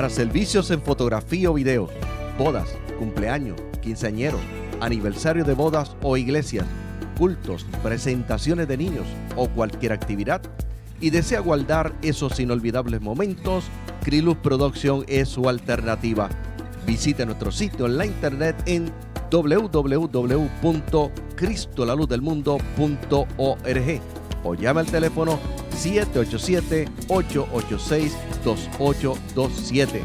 para servicios en fotografía o video, bodas, cumpleaños, quinceañeros, aniversario de bodas o iglesias, cultos, presentaciones de niños o cualquier actividad, y desea guardar esos inolvidables momentos, Criluz Production es su alternativa. Visite nuestro sitio en la internet en www.cristolaluzdelmundo.org o llame al teléfono 787-886-2827.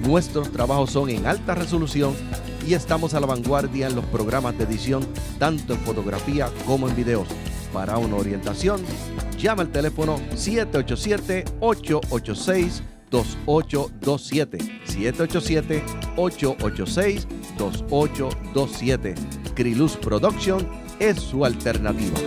Nuestros trabajos son en alta resolución y estamos a la vanguardia en los programas de edición, tanto en fotografía como en videos. Para una orientación, llama al teléfono 787-886-2827. 787-886-2827. Criluz Production es su alternativa.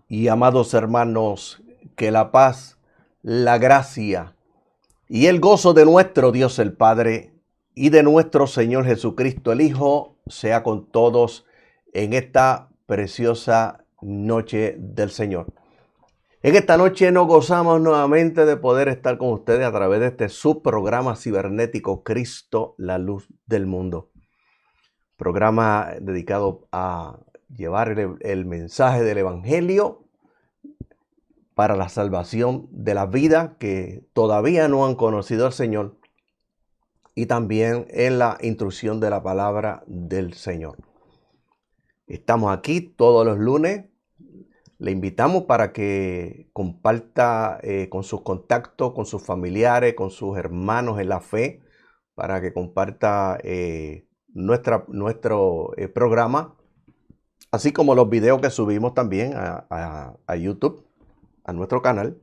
Y amados hermanos, que la paz, la gracia y el gozo de nuestro Dios el Padre y de nuestro Señor Jesucristo el Hijo sea con todos en esta preciosa noche del Señor. En esta noche nos gozamos nuevamente de poder estar con ustedes a través de este subprograma cibernético Cristo, la luz del mundo. Programa dedicado a llevar el mensaje del Evangelio para la salvación de la vida que todavía no han conocido al Señor, y también en la instrucción de la palabra del Señor. Estamos aquí todos los lunes. Le invitamos para que comparta con sus contactos, con sus familiares, con sus hermanos en la fe, para que comparta nuestro programa, así como los videos que subimos también a YouTube, a nuestro canal.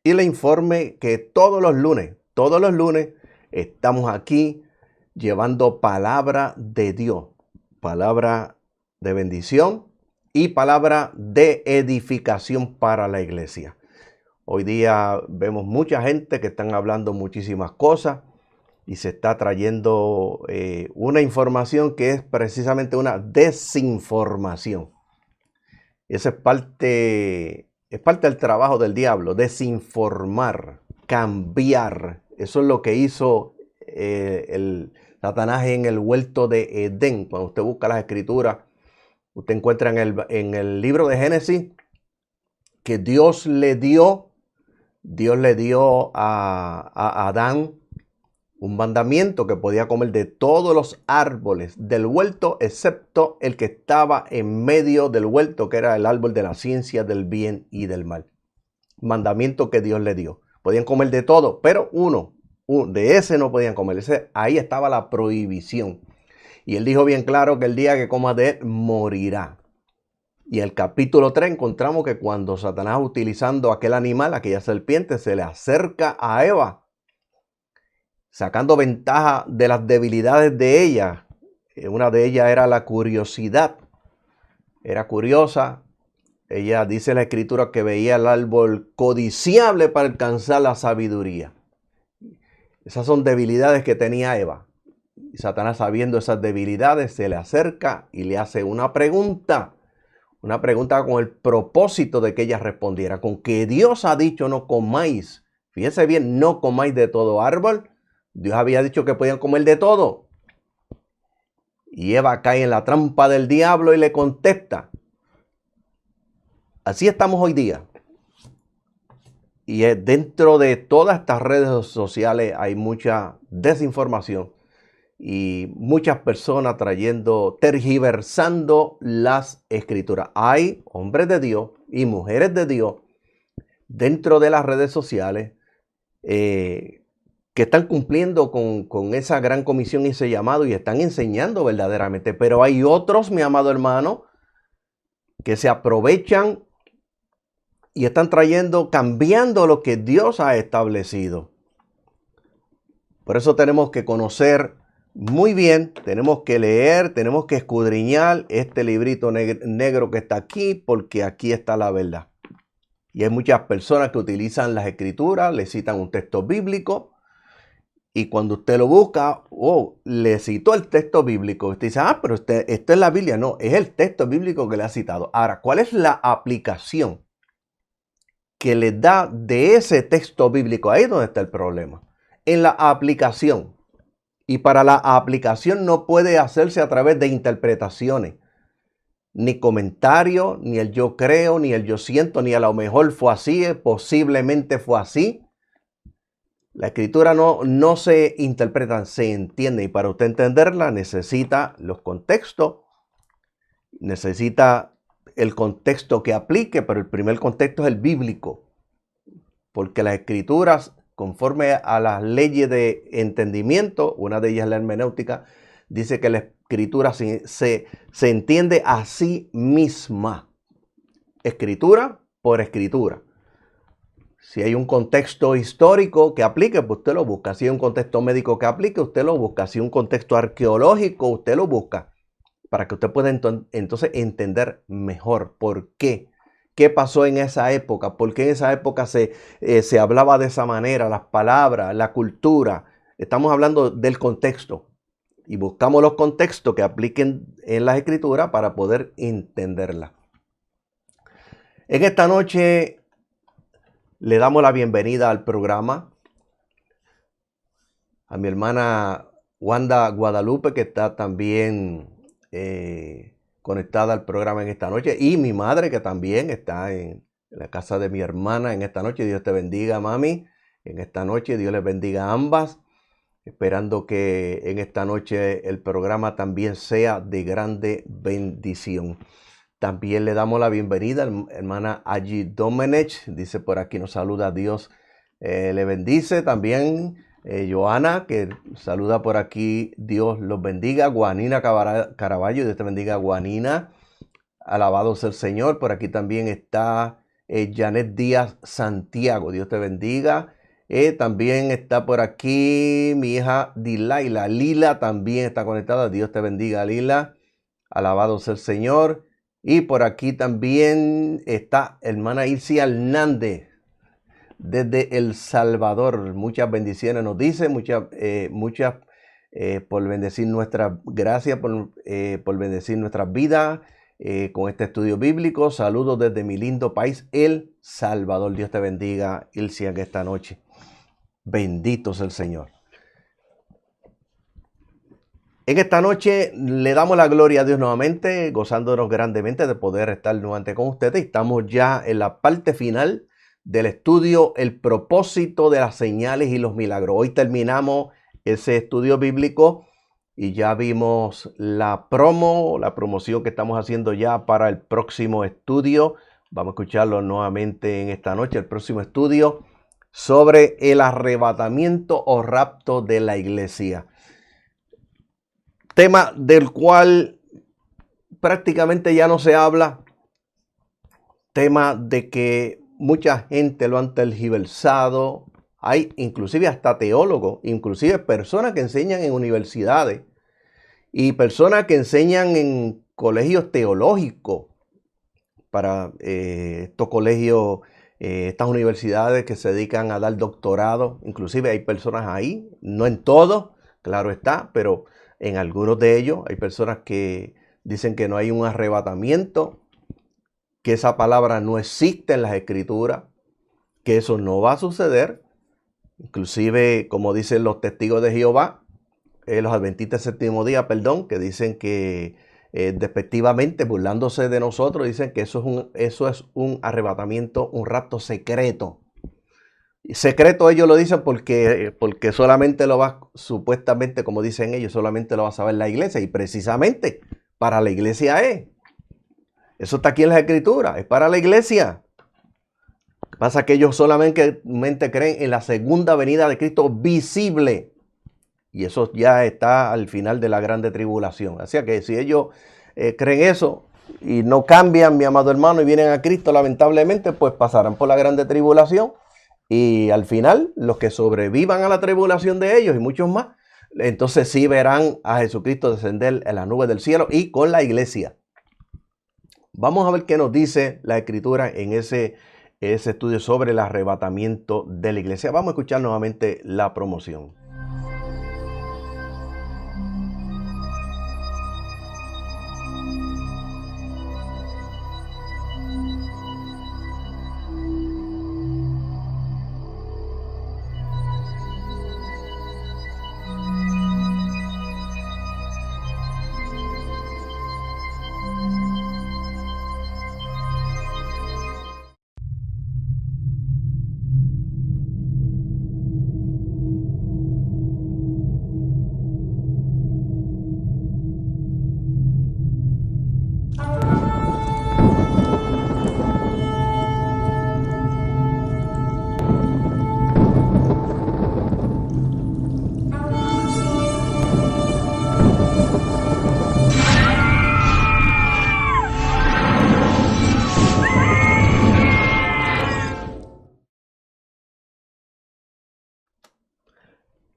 Y le informe que todos los lunes estamos aquí llevando palabra de Dios, palabra de bendición y palabra de edificación para la iglesia. Hoy día vemos mucha gente que están hablando muchísimas cosas y se está trayendo una información que es precisamente una desinformación. Esa es parte del trabajo del diablo, desinformar, cambiar. Eso es lo que hizo el Satanás en el huerto de Edén. Cuando usted busca las escrituras, usted encuentra en el libro de Génesis que Dios le dio a Adán un mandamiento que podía comer de todos los árboles del huerto, excepto el que estaba en medio del huerto, que era el árbol de la ciencia del bien y del mal. Mandamiento que Dios le dio. Podían comer de todo, pero de ese no podían comer. Ahí estaba la prohibición. Y él dijo bien claro que el día que coma de él, morirá. Y en el capítulo 3 encontramos que cuando Satanás, utilizando aquel animal, aquella serpiente, se le acerca a Eva, sacando ventaja de las debilidades de ella. Una de ellas era la curiosidad. Era curiosa Ella dice en la escritura que veía el árbol codiciable para alcanzar la sabiduría. Esas son debilidades que tenía Eva. Y Satanás, sabiendo esas debilidades, se le acerca y le hace una pregunta con el propósito de que ella respondiera, con que Dios ha dicho no comáis. Fíjense bien, no comáis de todo árbol. Dios había dicho que podían comer de todo. Y Eva cae en la trampa del diablo y le contesta. Así estamos hoy día. Y dentro de todas estas redes sociales hay mucha desinformación y muchas personas tergiversando las escrituras. Hay hombres de Dios y mujeres de Dios dentro de las redes sociales que están cumpliendo con esa gran comisión y ese llamado y están enseñando verdaderamente. Pero hay otros, mi amado hermano, que se aprovechan y están cambiando lo que Dios ha establecido. Por eso tenemos que conocer muy bien, tenemos que leer, tenemos que escudriñar este librito negro que está aquí, porque aquí está la verdad. Y hay muchas personas que utilizan las escrituras, le citan un texto bíblico, y cuando usted lo busca, le citó el texto bíblico. Usted dice, pero esto es la Biblia. No, es el texto bíblico que le ha citado. Ahora, ¿cuál es la aplicación que le da de ese texto bíblico? Ahí es donde está el problema. En la aplicación. Y para la aplicación no puede hacerse a través de interpretaciones, ni comentarios, ni el yo creo, ni el yo siento, ni a lo mejor fue así, posiblemente fue así. La escritura no se interpreta, se entiende. Y para usted entenderla necesita los contextos, necesita el contexto que aplique, pero el primer contexto es el bíblico. Porque las escrituras, conforme a las leyes de entendimiento, una de ellas es la hermenéutica, dice que la escritura se entiende a sí misma. Escritura por escritura. Si hay un contexto histórico que aplique, pues usted lo busca. Si hay un contexto médico que aplique, usted lo busca. Si hay un contexto arqueológico, usted lo busca. Para que usted pueda entonces entender mejor por qué. ¿Qué pasó en esa época? ¿Por qué en esa época se hablaba de esa manera? Las palabras, la cultura. Estamos hablando del contexto. Y buscamos los contextos que apliquen en las escrituras para poder entenderlas. En esta noche le damos la bienvenida al programa a mi hermana Wanda Guadalupe, que está también conectada al programa en esta noche, y mi madre, que también está en la casa de mi hermana en esta noche. Dios te bendiga, mami, en esta noche. Dios les bendiga a ambas, esperando que en esta noche el programa también sea de grande bendición. También le damos la bienvenida a la hermana Aggie Domenech. Dice por aquí, nos saluda, Dios le bendice. También Joana, que saluda por aquí, Dios los bendiga. Guanina Caraballo, Dios te bendiga, Guanina. Alabado sea el Señor. Por aquí también está Janet Díaz Santiago, Dios te bendiga. También está por aquí mi hija Dilaila. Lila también está conectada. Dios te bendiga, Lila. Alabado sea el Señor. Y por aquí también está hermana Ilcia Hernández desde El Salvador. Muchas bendiciones nos dice, muchas por bendecir nuestras gracias, por bendecir nuestras vidas con este estudio bíblico. Saludos desde mi lindo país, El Salvador. Dios te bendiga, Ilcia, en esta noche. Bendito sea el Señor. En esta noche le damos la gloria a Dios nuevamente, gozándonos grandemente de poder estar nuevamente con ustedes. Estamos ya en la parte final del estudio, el propósito de las señales y los milagros. Hoy terminamos ese estudio bíblico y ya vimos la promoción que estamos haciendo ya para el próximo estudio. Vamos a escucharlo nuevamente en esta noche, el próximo estudio sobre el arrebatamiento o rapto de la iglesia. Tema del cual prácticamente ya no se habla. Tema de que mucha gente lo han tergiversado. Hay inclusive hasta teólogos, inclusive personas que enseñan en universidades y personas que enseñan en colegios teológicos. para estos colegios, estas universidades que se dedican a dar doctorado. Inclusive hay personas ahí, no en todos, claro está, pero en algunos de ellos hay personas que dicen que no hay un arrebatamiento, que esa palabra no existe en las escrituras, que eso no va a suceder. Inclusive, como dicen los testigos de Jehová, los adventistas del séptimo día, perdón, que dicen que despectivamente, burlándose de nosotros, dicen que eso es un arrebatamiento, un rapto secreto. Secreto ellos lo dicen porque solamente lo va, supuestamente, como dicen ellos, solamente lo va a saber la iglesia. Y precisamente para la iglesia es. Eso está aquí en las escrituras, es para la iglesia. Pasa que ellos solamente creen en la segunda venida de Cristo visible. Y eso ya está al final de la grande tribulación. Así que si ellos creen eso y no cambian, mi amado hermano, y vienen a Cristo, lamentablemente, pues pasarán por la grande tribulación. Y al final, los que sobrevivan a la tribulación de ellos y muchos más, entonces sí verán a Jesucristo descender en las nubes del cielo y con la iglesia. Vamos a ver qué nos dice la escritura en ese estudio sobre el arrebatamiento de la iglesia. Vamos a escuchar nuevamente la promoción.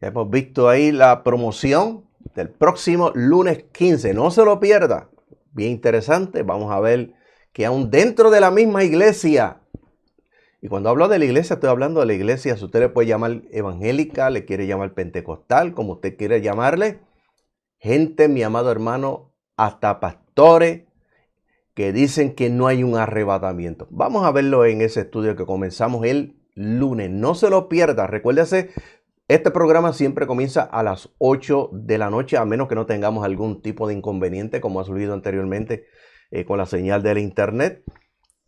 Hemos visto ahí la promoción del próximo lunes 15. No se lo pierda. Bien interesante. Vamos a ver que aún dentro de la misma iglesia, y cuando hablo de la iglesia, estoy hablando de la iglesia, si usted le puede llamar evangélica, le quiere llamar pentecostal, como usted quiere llamarle, gente, mi amado hermano, hasta pastores que dicen que no hay un arrebatamiento. Vamos a verlo en ese estudio que comenzamos el lunes. No se lo pierda. Recuérdese, este programa siempre comienza a las 8 de la noche, a menos que no tengamos algún tipo de inconveniente, como ha surgido anteriormente con la señal del internet.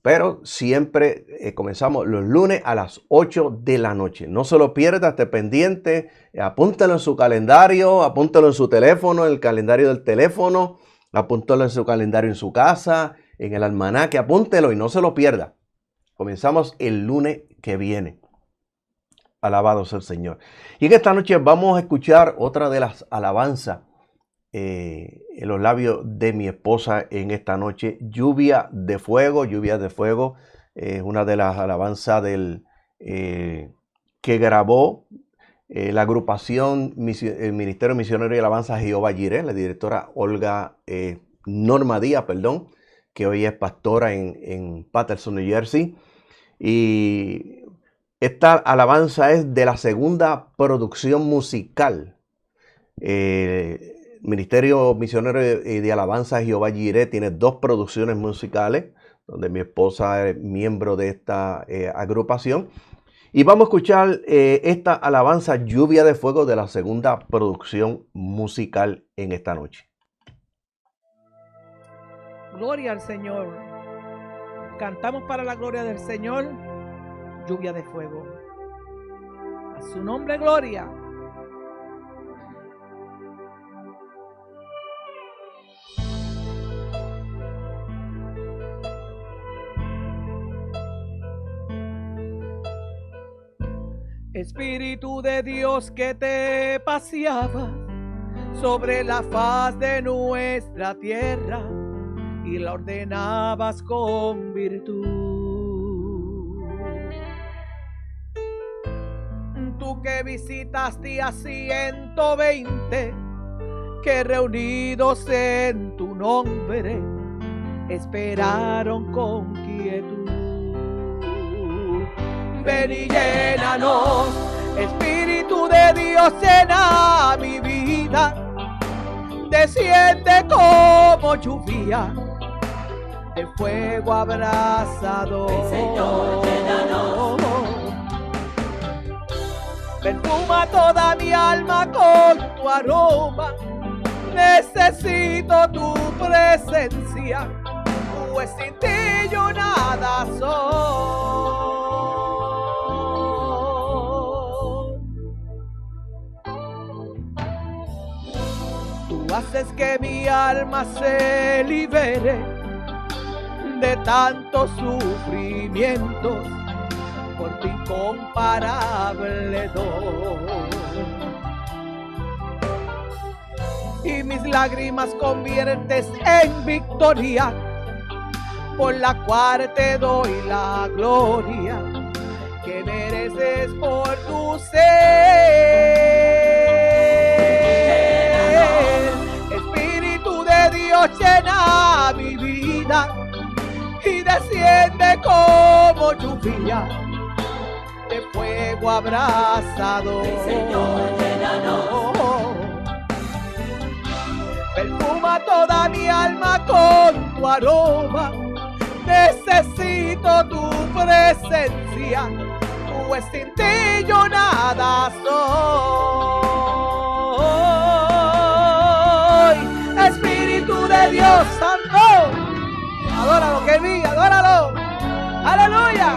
Pero siempre comenzamos los lunes a las 8 de la noche. No se lo pierda, esté pendiente, apúntelo en su calendario, apúntelo en su teléfono, en el calendario del teléfono, apúntelo en su calendario en su casa, en el almanaque, apúntelo y no se lo pierda. Comenzamos el lunes que viene. Alabado sea el Señor. Y en esta noche vamos a escuchar otra de las alabanzas en los labios de mi esposa en esta noche. Lluvia de fuego, lluvia de fuego. Una de las alabanzas que grabó la agrupación el Ministerio Misionero y Alabanza Jehová Jireh, la directora Olga Norma Díaz, que hoy es pastora en Paterson, New Jersey. Y esta alabanza es de la segunda producción musical. Ministerio Misionero y de Alabanza Jehová Jireh tiene 2 producciones musicales, donde mi esposa es miembro de esta agrupación. Y vamos a escuchar esta alabanza Lluvia de Fuego de la segunda producción musical en esta noche. Gloria al Señor. Cantamos para la gloria del Señor. Lluvia de fuego. A su nombre, gloria. Espíritu de Dios que te paseabas sobre la faz de nuestra tierra y la ordenabas con virtud. Tú que visitaste a 120 que reunidos en tu nombre esperaron con quietud. Ven y llénanos, Espíritu de Dios, llena mi vida. Desciende como lluvia de fuego abrasador. Señor, llénanos. Perfuma toda mi alma con tu aroma. Necesito tu presencia, pues sin ti yo nada soy. Tú haces que mi alma se libere de tantos sufrimientos por tu incomparable don. Y mis lágrimas conviertes en victoria, por la cual te doy la gloria que mereces por tu ser. Espíritu de Dios, llena mi vida y desciende como lluvia de fuego abrasador. Señor, llénanos. Perfuma toda mi alma con tu aroma. Necesito tu presencia, pues sin ti yo nada soy. Espíritu de Dios Santo, adóralo, que vi, adóralo. Aleluya.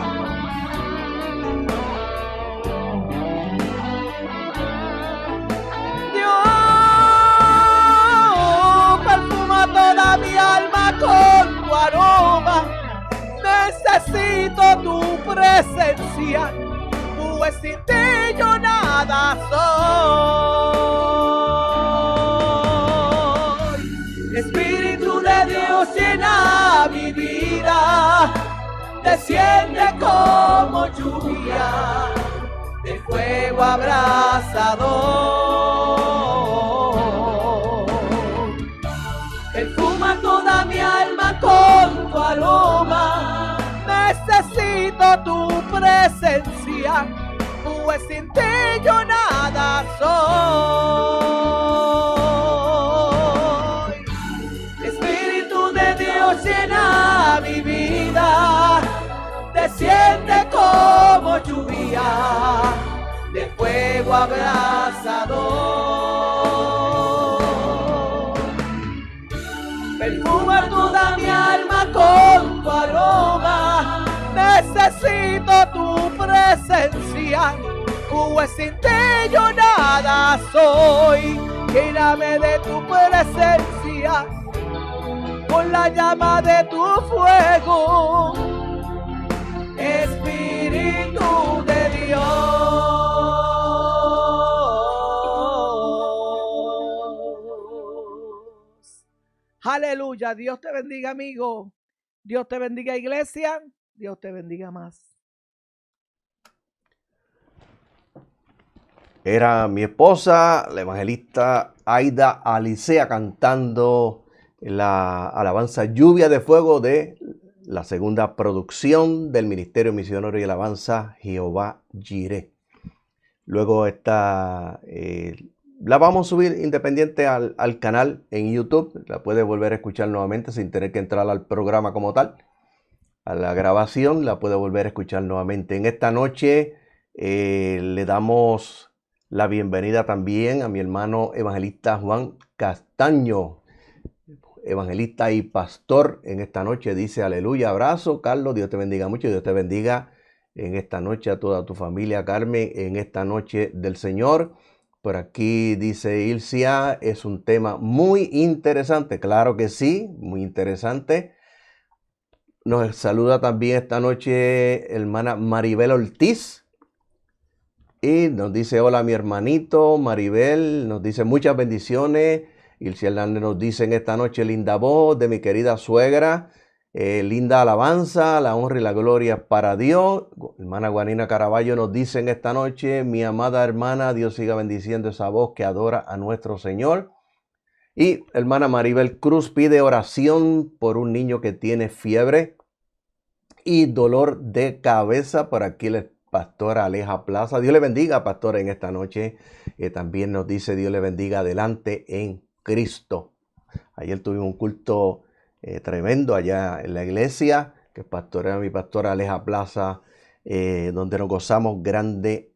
Toda mi alma con tu aroma. Necesito tu presencia, pues sin ti yo nada soy. Espíritu de Dios, llena mi vida. Desciende como lluvia de fuego abrasador. Perfuma toda mi alma con tu aroma. Necesito tu presencia, pues sin ti yo nada soy. Espíritu de Dios, llena mi vida. Desciende como lluvia de fuego abrasador. Perfuma toda mi alma con tu aroma. Necesito tu presencia, pues sin ti yo nada soy. Lléname de tu presencia, con la llama de tu fuego. Espíritu de Dios. Aleluya. Dios te bendiga, amigo. Dios te bendiga, iglesia. Dios te bendiga más. Era mi esposa, la evangelista Aida Alicea, cantando la alabanza Lluvia de Fuego de la segunda producción del Ministerio Misionero y Alabanza Jehová Jireh. Luego esta la vamos a subir independiente al canal en YouTube. La puedes volver a escuchar nuevamente sin tener que entrar al programa como tal. A la grabación la puedes volver a escuchar nuevamente. En esta noche le damos la bienvenida también a mi hermano evangelista Juan Castaño, evangelista y pastor en esta noche. Dice aleluya, abrazo, Carlos, Dios te bendiga mucho, Dios te bendiga en esta noche a toda tu familia, Carmen, en esta noche del Señor. Por aquí dice Ilcia, es un tema muy interesante, claro que sí, muy interesante. Nos saluda también esta noche hermana Maribel Ortiz. Y nos dice, hola mi hermanito Maribel, nos dice muchas bendiciones. Ilcia Hernández nos dice en esta noche, linda voz de mi querida suegra, linda alabanza, la honra y la gloria para Dios. Hermana Guanina Caraballo nos dice en esta noche, mi amada hermana, Dios siga bendiciendo esa voz que adora a nuestro Señor. Y hermana Maribel Cruz pide oración por un niño que tiene fiebre y dolor de cabeza. Por aquí la pastora Aleja Plaza. Dios le bendiga, pastora, en esta noche. También nos dice Dios le bendiga adelante en Cristo. Ayer tuvimos un culto tremendo allá en la iglesia, que pastorea mi pastora Aleja Plaza, donde nos gozamos grandemente.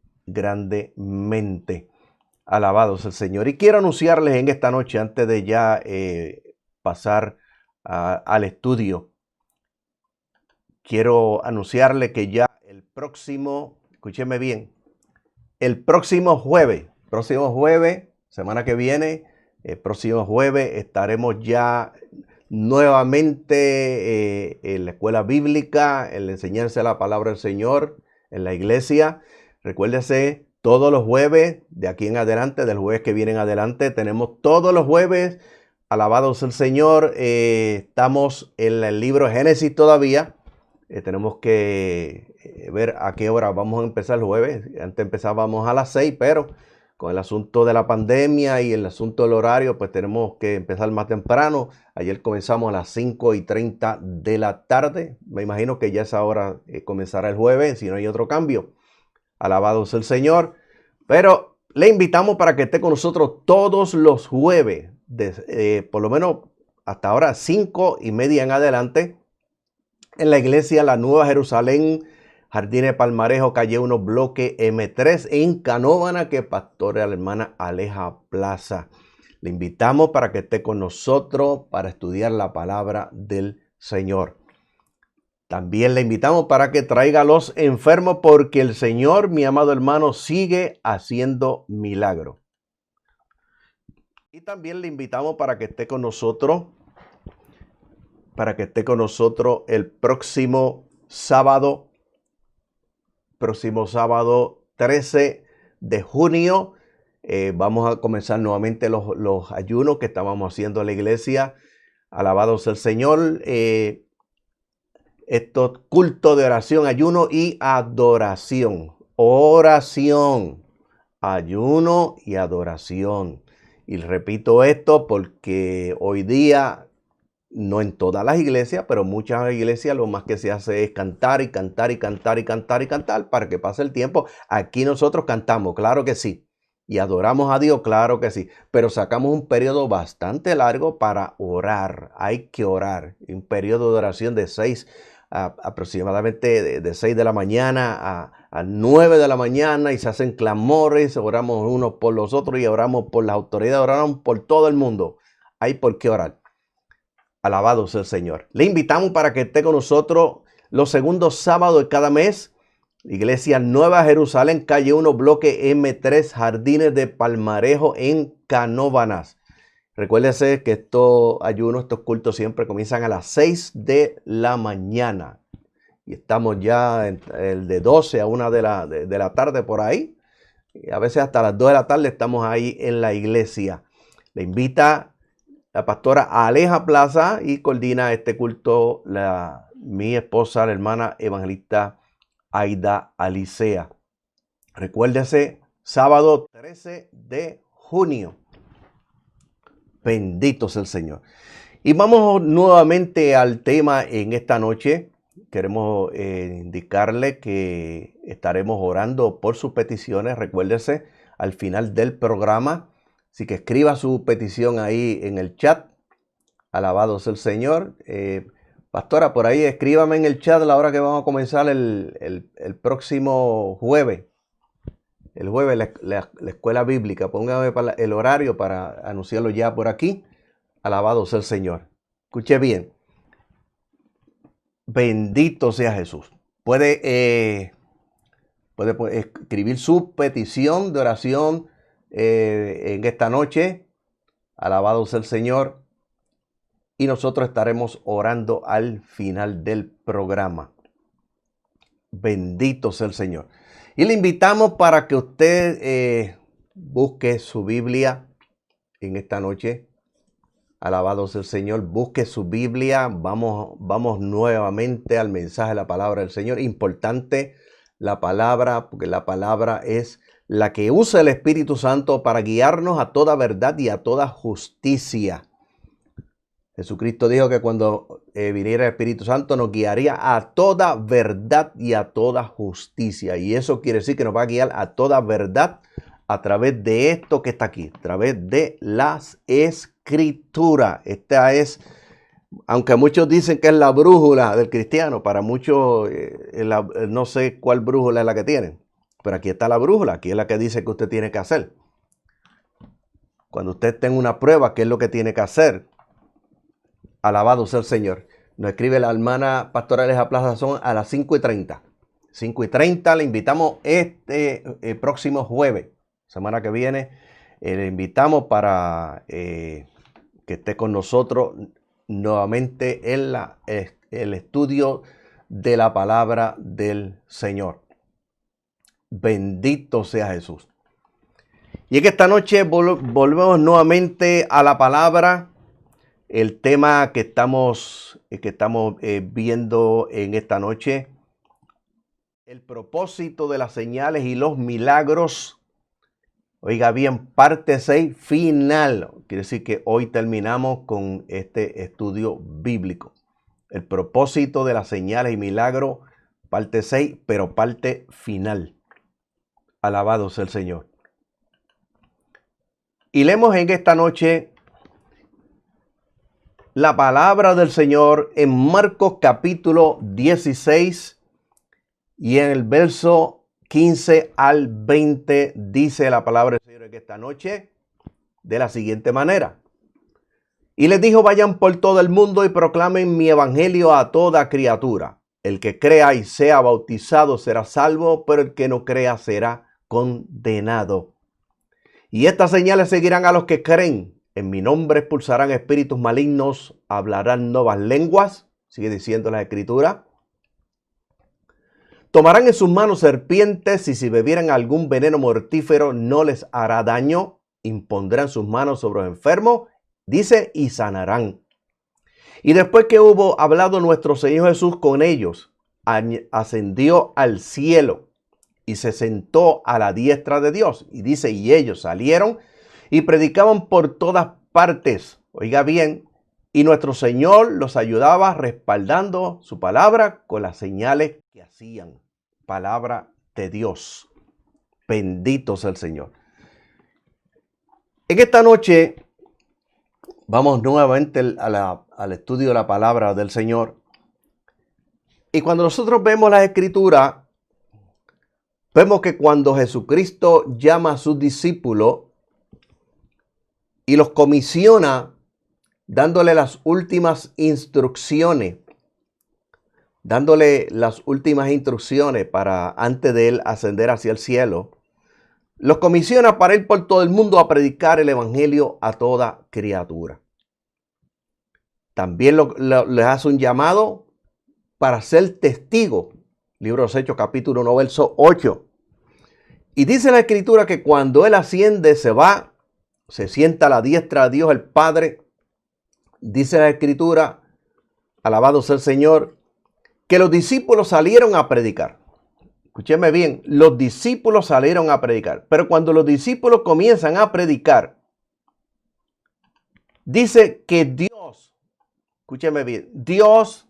Alabados el Señor. Y quiero anunciarles en esta noche, antes de ya pasar al estudio, quiero anunciarles que ya el próximo, escúcheme bien, el próximo jueves, semana que viene, el próximo jueves estaremos ya nuevamente en la escuela bíblica, en la enseñanza de la palabra del Señor, en la iglesia. Recuérdese, todos los jueves, de aquí en adelante, del jueves que viene en adelante, tenemos todos los jueves, alabados el Señor. Estamos en el libro de Génesis todavía. Tenemos que ver a qué hora vamos a empezar el jueves. Antes empezábamos a las 6, pero con el asunto de la pandemia y el asunto del horario, pues tenemos que empezar más temprano. Ayer comenzamos a las 5:30 de la tarde. Me imagino que ya esa hora comenzará el jueves, si no hay otro cambio. Alabado sea el Señor. Pero le invitamos para que esté con nosotros todos los jueves, por lo menos hasta ahora 5:30 en adelante, en la iglesia La Nueva Jerusalén, Jardines Palmarejo, calle 1, bloque M3, en Canóvana, que pastorea la hermana Aleja Plaza. Le invitamos para que esté con nosotros para estudiar la palabra del Señor. También le invitamos para que traiga a los enfermos, porque el Señor, mi amado hermano, sigue haciendo milagros. Y también le invitamos para que esté con nosotros, el próximo sábado 13 de junio. Vamos a comenzar nuevamente los ayunos que estábamos haciendo en la iglesia. Alabado sea el Señor. Estos cultos de oración, ayuno y adoración. Oración, ayuno y adoración. Y repito esto porque hoy día, no en todas las iglesias, pero muchas iglesias lo más que se hace es cantar y cantar y cantar y cantar y cantar para que pase el tiempo. Aquí nosotros cantamos, claro que sí. Y adoramos a Dios, claro que sí. Pero sacamos un periodo bastante largo para orar. Hay que orar. Un periodo de oración de 6 aproximadamente de 6 de la mañana a 9 de la mañana, y se hacen clamores, oramos unos por los otros y oramos por las autoridades, oramos por todo el mundo. Hay por qué orar. Alabado sea el Señor. Le invitamos para que esté con nosotros los segundos sábados de cada mes. Iglesia Nueva Jerusalén, calle 1, bloque M3, Jardines de Palmarejo, en Canóvanas. Recuérdese que estos ayunos, estos cultos siempre comienzan a las 6 de la mañana. Y estamos ya de 12 a 1 de la tarde por ahí. Y a veces hasta las 2 de la tarde estamos ahí en la iglesia. Le invita la pastora Aleja Plaza y coordina este culto mi esposa, la hermana evangelista Aida Alicea. Recuérdese, sábado 13 de junio. Bendito sea el Señor. Y vamos nuevamente al tema en esta noche. Queremos indicarle que estaremos orando por sus peticiones. Recuérdese, al final del programa, así que escriba su petición ahí en el chat. Alabado sea el Señor. Pastora, por ahí escríbame en el chat a la hora que vamos a comenzar el próximo jueves. El jueves la escuela bíblica. Póngame el horario para anunciarlo ya por aquí. Alabado sea el Señor. Escuche bien. Bendito sea Jesús. Puede escribir su petición de oración en esta noche. Alabado sea el Señor. Y nosotros estaremos orando al final del programa. Bendito sea el Señor. Y le invitamos para que usted busque su Biblia en esta noche. Alabado sea el Señor. Busque su Biblia. Vamos nuevamente al mensaje de la palabra del Señor. Importante la palabra, porque la palabra es la que usa el Espíritu Santo para guiarnos a toda verdad y a toda justicia. Jesucristo dijo que cuando viniera el Espíritu Santo nos guiaría a toda verdad y a toda justicia. Y eso quiere decir que nos va a guiar a toda verdad a través de esto que está aquí, a través de las Escrituras. Esta es, aunque muchos dicen que es la brújula del cristiano, para muchos no sé cuál brújula es la que tienen. Pero aquí está la brújula, aquí es la que dice que usted tiene que hacer. Cuando usted tenga una prueba, ¿qué es lo que tiene que hacer? Alabado sea el Señor. Nos escribe la hermana Pastorales a Plaza Son a las 5:30. 5:30 le invitamos próximo jueves, semana que viene. Le invitamos para que esté con nosotros nuevamente en el estudio de la palabra del Señor. Bendito sea Jesús. Y es que esta noche volvemos nuevamente a la palabra. El tema que estamos viendo en esta noche, el propósito de las señales y los milagros. Oiga bien, parte 6 final. Quiere decir que hoy terminamos con este estudio bíblico. El propósito de las señales y milagros, parte 6, pero parte final. Alabado sea el Señor. Y leemos en esta noche la palabra del Señor en Marcos capítulo 16 y en el verso 15 al 20 dice la palabra del Señor en esta noche de la siguiente manera. Y les dijo: vayan por todo el mundo y proclamen mi evangelio a toda criatura. El que crea y sea bautizado será salvo, pero el que no crea será condenado. Y estas señales seguirán a los que creen. En mi nombre expulsarán espíritus malignos, hablarán nuevas lenguas, sigue diciendo la Escritura. Tomarán en sus manos serpientes y si bebieran algún veneno mortífero no les hará daño. Impondrán sus manos sobre los enfermos, dice, y sanarán. Y después que hubo hablado nuestro Señor Jesús con ellos, ascendió al cielo y se sentó a la diestra de Dios. Y dice, y ellos salieron y predicaban por todas partes. Oiga bien, y nuestro Señor los ayudaba respaldando su palabra con las señales que hacían. Palabra de Dios. Bendito sea el Señor. En esta noche vamos nuevamente al estudio de la palabra del Señor. Y cuando nosotros vemos las Escrituras, vemos que cuando Jesucristo llama a sus discípulos y los comisiona dándole las últimas instrucciones, para antes de él ascender hacia el cielo, los comisiona para ir por todo el mundo a predicar el evangelio a toda criatura. También les hace un llamado para ser testigo. Libro de los Hechos, capítulo 1, verso 8. Y dice la Escritura que cuando él asciende, se sienta a la diestra de Dios el Padre. Dice la Escritura, alabado sea el Señor, que los discípulos salieron a predicar. Escúcheme bien, los discípulos salieron a predicar. Pero cuando los discípulos comienzan a predicar, dice que Dios, escúcheme bien, Dios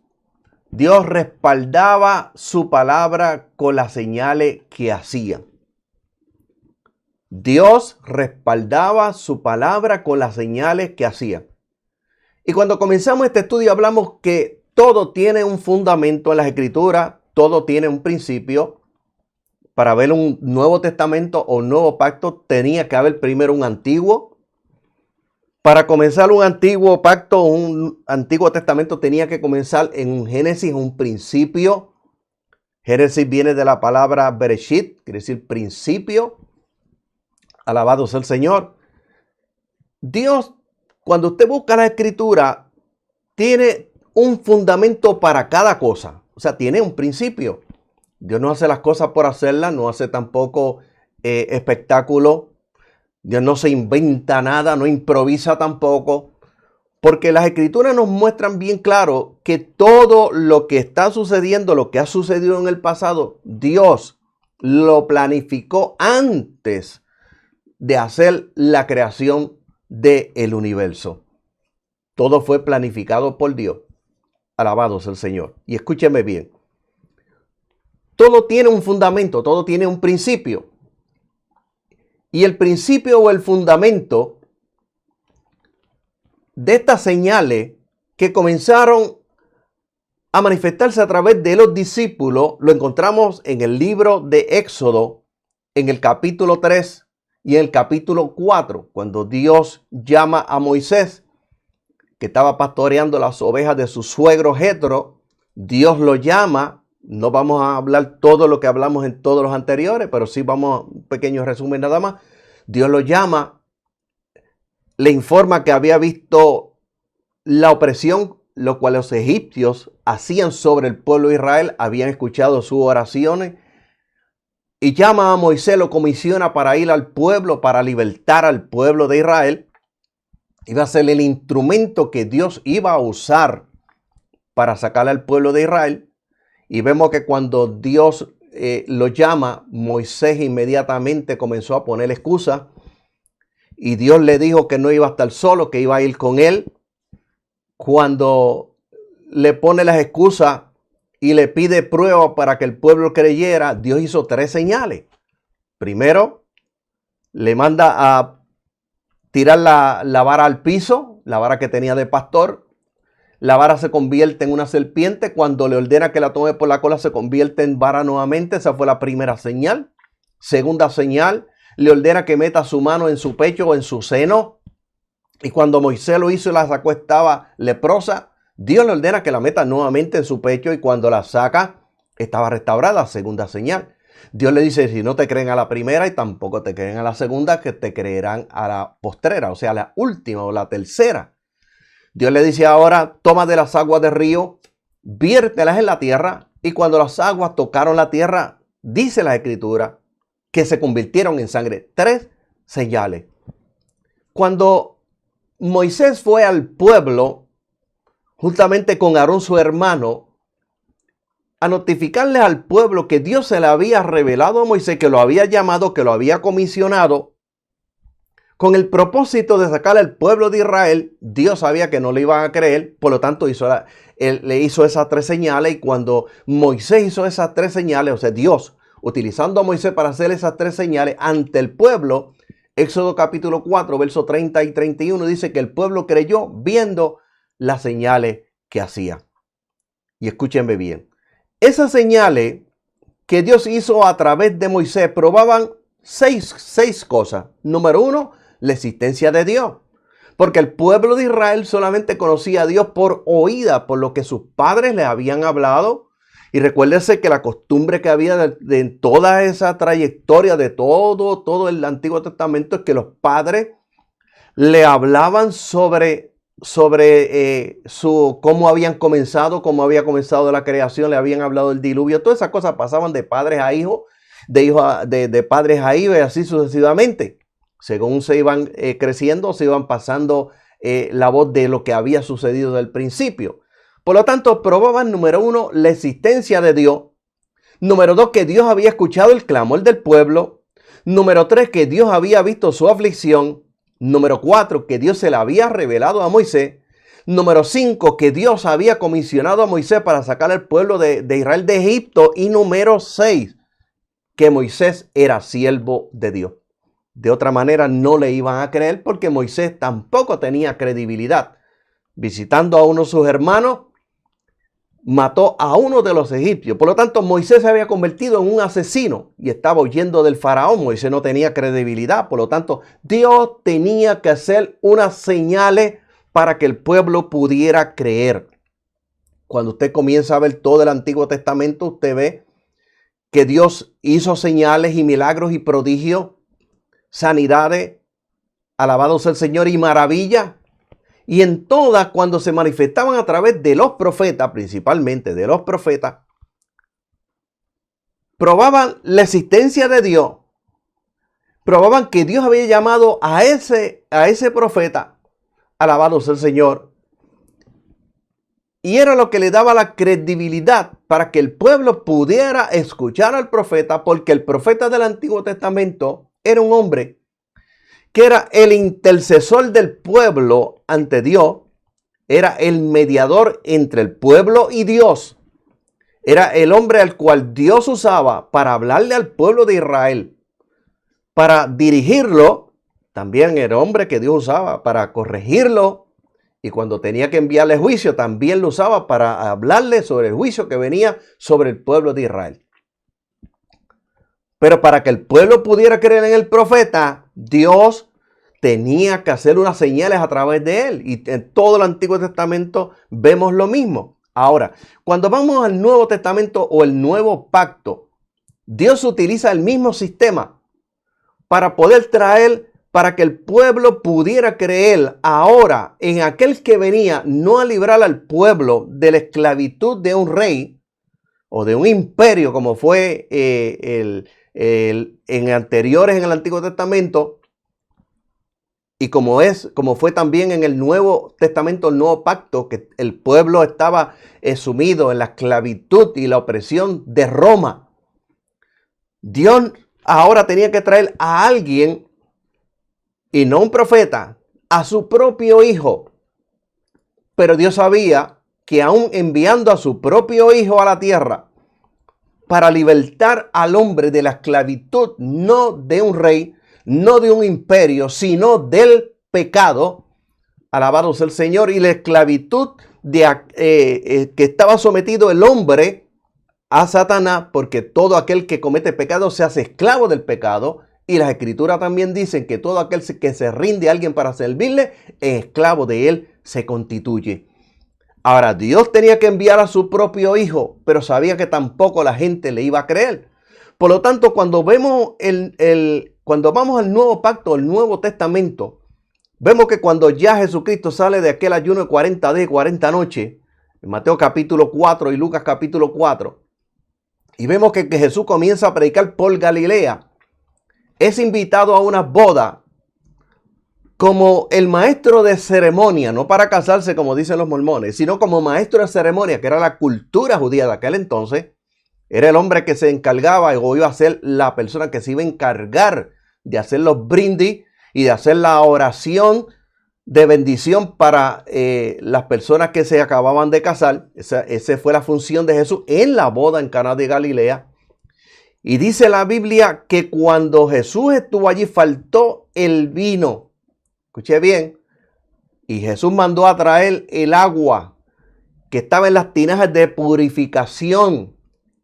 respaldaba su palabra con las señales que hacían. Dios respaldaba su palabra con las señales que hacían. Y cuando comenzamos este estudio hablamos que todo tiene un fundamento en las Escrituras, todo tiene un principio. Para ver un Nuevo Testamento o un Nuevo Pacto tenía que haber primero un Antiguo. Para comenzar un Antiguo Pacto, un Antiguo Testamento tenía que comenzar en un Génesis, un principio. Génesis viene de la palabra Bereshit, quiere decir principio. Alabado sea el Señor. Dios, cuando usted busca la Escritura, tiene un fundamento para cada cosa. O sea, tiene un principio. Dios no hace las cosas por hacerlas, no hace tampoco espectáculo. Dios no se inventa nada, no improvisa tampoco. Porque las Escrituras nos muestran bien claro que todo lo que está sucediendo, lo que ha sucedido en el pasado, Dios lo planificó antes de hacer la creación del universo. Todo fue planificado por Dios. Alabado sea el Señor. Y escúcheme bien. Todo tiene un fundamento, todo tiene un principio. Y el principio o el fundamento de estas señales que comenzaron a manifestarse a través de los discípulos, lo encontramos en el libro de Éxodo, en el capítulo 3 y en el capítulo 4, cuando Dios llama a Moisés, que estaba pastoreando las ovejas de su suegro Jetro. Dios lo llama. No vamos a hablar todo lo que hablamos en todos los anteriores, pero sí vamos a un pequeño resumen nada más. Dios lo llama, le informa que había visto la opresión, lo cual los egipcios hacían sobre el pueblo de Israel, habían escuchado sus oraciones, y llama a Moisés, lo comisiona para ir al pueblo, para libertar al pueblo de Israel. Iba a ser el instrumento que Dios iba a usar para sacar al pueblo de Israel. Y vemos que cuando Dios lo llama, Moisés inmediatamente comenzó a poner excusas. Y Dios le dijo que no iba a estar solo, que iba a ir con él. Cuando le pone las excusas y le pide pruebas para que el pueblo creyera, Dios hizo 3 señales. Primero, le manda a tirar la vara al piso, la vara que tenía de pastor. La vara se convierte en una serpiente. Cuando le ordena que la tome por la cola, se convierte en vara nuevamente. Esa fue la primera señal. Segunda señal, le ordena que meta su mano en su pecho o en su seno. Y cuando Moisés lo hizo y la sacó, estaba leprosa. Dios le ordena que la meta nuevamente en su pecho, y cuando la saca, estaba restaurada. Segunda señal. Dios le dice, si no te creen a la primera y tampoco te creen a la segunda, que te creerán a la postrera, o sea, la última o la tercera. Dios le dice ahora, toma de las aguas del río, viértelas en la tierra. Y cuando las aguas tocaron la tierra, dice la Escritura, que se convirtieron en sangre. 3 señales. Cuando Moisés fue al pueblo, juntamente con Aarón su hermano, a notificarle al pueblo que Dios se le había revelado a Moisés, que lo había llamado, que lo había comisionado, con el propósito de sacar al pueblo de Israel. Dios sabía que no le iban a creer, por lo tanto le hizo esas 3 señales. Y cuando Moisés hizo esas 3 señales, o sea, Dios utilizando a Moisés para hacer esas 3 señales ante el pueblo, Éxodo capítulo 4, versos 30 y 31, dice que el pueblo creyó viendo las señales que hacía. Y escúchenme bien. Esas señales que Dios hizo a través de Moisés probaban 6 cosas. Número 1, la existencia de Dios. Porque el pueblo de Israel solamente conocía a Dios por oída, por lo que sus padres le habían hablado. Y recuérdese que la costumbre que había de toda esa trayectoria de todo el Antiguo Testamento es que los padres le hablaban sobre cómo habían comenzado, cómo había comenzado la creación, le habían hablado del diluvio. Todas esas cosas pasaban de padres a hijos, de padres a hijos, y así sucesivamente. Según se iban creciendo, se iban pasando la voz de lo que había sucedido del principio. Por lo tanto, probaban, número 1, la existencia de Dios. Número 2, que Dios había escuchado el clamor del pueblo. Número 3, que Dios había visto su aflicción. Número 4, que Dios se la había revelado a Moisés. Número 5, que Dios había comisionado a Moisés para sacar al pueblo de Israel de Egipto. Y número 6, que Moisés era siervo de Dios. De otra manera no le iban a creer, porque Moisés tampoco tenía credibilidad. Visitando a uno de sus hermanos, mató a uno de los egipcios. Por lo tanto, Moisés se había convertido en un asesino y estaba huyendo del faraón. Moisés no tenía credibilidad. Por lo tanto, Dios tenía que hacer unas señales para que el pueblo pudiera creer. Cuando usted comienza a ver todo el Antiguo Testamento, usted ve que Dios hizo señales y milagros y prodigios, sanidades, alabado sea el Señor, y maravillas. Y en todas, cuando se manifestaban a través de los profetas, principalmente de los profetas, probaban la existencia de Dios, probaban que Dios había llamado a ese profeta, alabado sea el Señor, Y era lo que le daba la credibilidad para que el pueblo pudiera escuchar al profeta, porque el profeta del Antiguo Testamento era un hombre que era el intercesor del pueblo ante Dios, era el mediador entre el pueblo y Dios. Era el hombre al cual Dios usaba para hablarle al pueblo de Israel, para dirigirlo. También era hombre que Dios usaba para corregirlo. Y cuando tenía que enviarle juicio, también lo usaba para hablarle sobre el juicio que venía sobre el pueblo de Israel. Pero para que el pueblo pudiera creer en el profeta, Dios tenía que hacer unas señales a través de él. Y en todo el Antiguo Testamento vemos lo mismo. Ahora, cuando vamos al Nuevo Testamento o el Nuevo Pacto, Dios utiliza el mismo sistema para poder traer, para que el pueblo pudiera creer ahora en aquel que venía no a librar al pueblo de la esclavitud de un rey o de un imperio como fue en anteriores en el Antiguo Testamento, y como fue también en el Nuevo Testamento, el Nuevo Pacto, que el pueblo estaba sumido en la esclavitud y la opresión de Roma. Dios ahora tenía que traer a alguien, y no un profeta, a su propio hijo. Pero Dios sabía que aún enviando a su propio hijo a la tierra para libertar al hombre de la esclavitud, no de un rey, no de un imperio, sino del pecado, alabado sea el Señor, y la esclavitud que estaba sometido el hombre a Satanás, porque todo aquel que comete pecado se hace esclavo del pecado. Y las escrituras también dicen que todo aquel que se rinde a alguien para servirle, esclavo de él se constituye. Ahora, Dios tenía que enviar a su propio hijo, pero sabía que tampoco la gente le iba a creer. Por lo tanto, cuando vemos cuando vamos al Nuevo Pacto, el Nuevo Testamento, vemos que cuando ya Jesucristo sale de aquel ayuno de 40 días y 40 noches, en Mateo capítulo 4 y Lucas capítulo 4, y vemos que Jesús comienza a predicar por Galilea, es invitado a una boda como el maestro de ceremonia, no para casarse como dicen los mormones, sino como maestro de ceremonia, que era la cultura judía de aquel entonces. Era el hombre que se encargaba o iba a ser la persona que se iba a encargar de hacer los brindis y de hacer la oración de bendición para las personas que se acababan de casar. Esa fue la función de Jesús en la boda en Caná de Galilea. Y dice la Biblia que cuando Jesús estuvo allí faltó el vino. Escuché bien. Y Jesús mandó a traer el agua que estaba en las tinajas de purificación.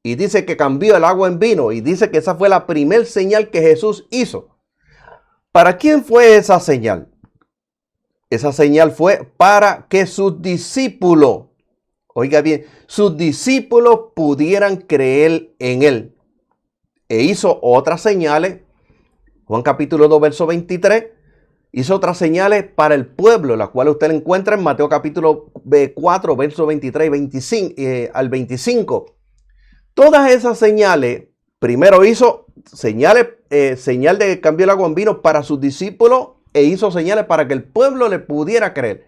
Y dice que cambió el agua en vino. Y dice que esa fue la primer señal que Jesús hizo. ¿Para quién fue esa señal? Esa señal fue para que sus discípulos, oiga bien, sus discípulos pudieran creer en él. E hizo otras señales. Juan capítulo 2, verso 23. Hizo otras señales para el pueblo, las cuales usted encuentra en Mateo capítulo 4, verso 23 y 25, al 25. Todas esas señales, primero hizo señal de cambiar el agua en vino para sus discípulos e hizo señales para que el pueblo le pudiera creer.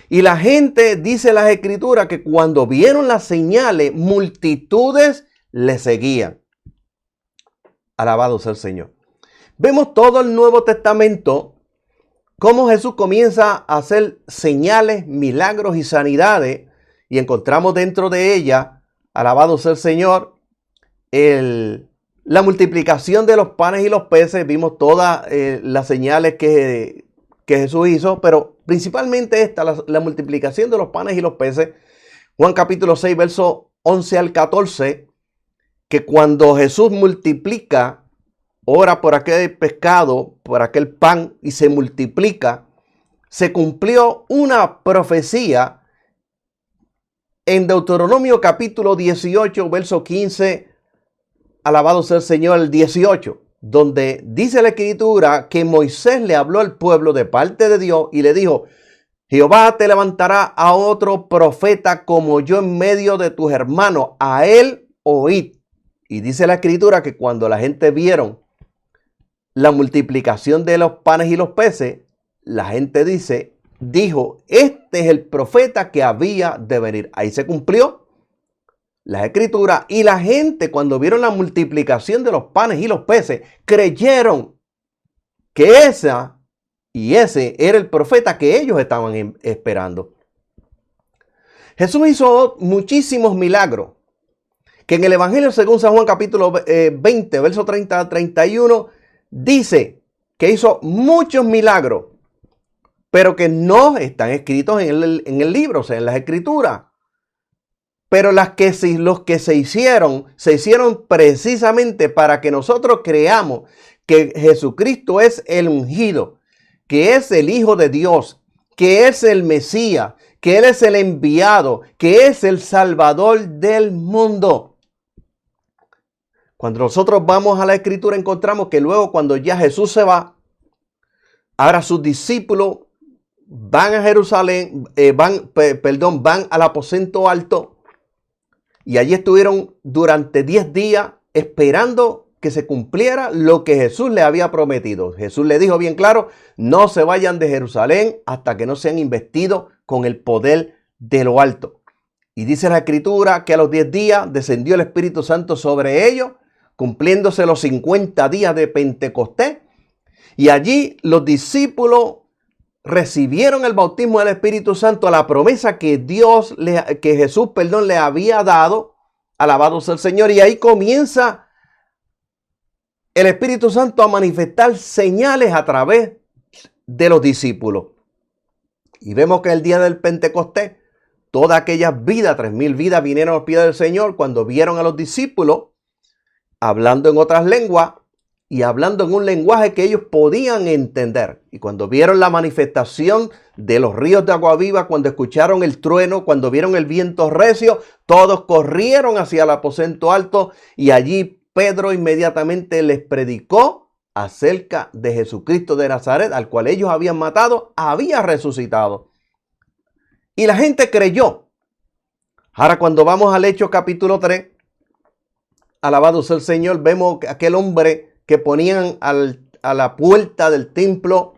Y la gente, dice las escrituras, que cuando vieron las señales, multitudes le seguían. Alabado sea el Señor. Vemos todo el Nuevo Testamento, cómo Jesús comienza a hacer señales, milagros y sanidades. Y encontramos dentro de ella, alabado sea el Señor, la multiplicación de los panes y los peces. Vimos todas las señales que Jesús hizo, pero principalmente esta, la multiplicación de los panes y los peces. Juan capítulo 6, verso 11 al 14, que cuando Jesús multiplica, ora por aquel pescado, por aquel pan, y se multiplica, se cumplió una profecía en Deuteronomio capítulo 18, verso 15, alabado sea el Señor, el 18, donde dice la escritura que Moisés le habló al pueblo de parte de Dios y le dijo: Jehová te levantará a otro profeta como yo en medio de tus hermanos, a él oíd. Y dice la escritura que cuando la gente vieron la multiplicación de los panes y los peces, la gente dice dijo, este es el profeta que había de venir. Ahí se cumplió la escritura, y la gente, cuando vieron la multiplicación de los panes y los peces, creyeron que ese era el profeta que ellos estaban esperando. Jesús hizo muchísimos milagros, que en el Evangelio según San Juan capítulo 20, verso 30 a 31, dice que hizo muchos milagros, pero que no están escritos en el libro, o sea, en las escrituras. Pero los que se hicieron precisamente para que nosotros creamos que Jesucristo es el ungido, que es el Hijo de Dios, que es el Mesías, que Él es el enviado, que es el Salvador del mundo. Cuando nosotros vamos a la Escritura encontramos que luego cuando ya Jesús se va, ahora sus discípulos van a Jerusalén, van al aposento alto. Y allí estuvieron durante 10 días esperando que se cumpliera lo que Jesús le había prometido. Jesús le dijo bien claro, no se vayan de Jerusalén hasta que no sean investidos con el poder de lo alto. Y dice la Escritura que a los 10 días descendió el Espíritu Santo sobre ellos, cumpliéndose los 50 días de Pentecostés. Y allí los discípulos recibieron el bautismo del Espíritu Santo, a la promesa que Jesús le había dado. Alabado sea el Señor. Y ahí comienza el Espíritu Santo a manifestar señales a través de los discípulos. Y vemos que el día del Pentecostés, todas aquellas vidas, 3,000 vidas, vinieron a los pies del Señor cuando vieron a los discípulos hablando en otras lenguas y hablando en un lenguaje que ellos podían entender. Y cuando vieron la manifestación de los ríos de agua viva, cuando escucharon el trueno, cuando vieron el viento recio, todos corrieron hacia el aposento alto, y allí Pedro inmediatamente les predicó acerca de Jesucristo de Nazaret, al cual ellos habían matado, había resucitado. Y la gente creyó. Ahora cuando vamos al Hechos capítulo 3, alabado sea el Señor, vemos que aquel hombre que ponían a la puerta del templo,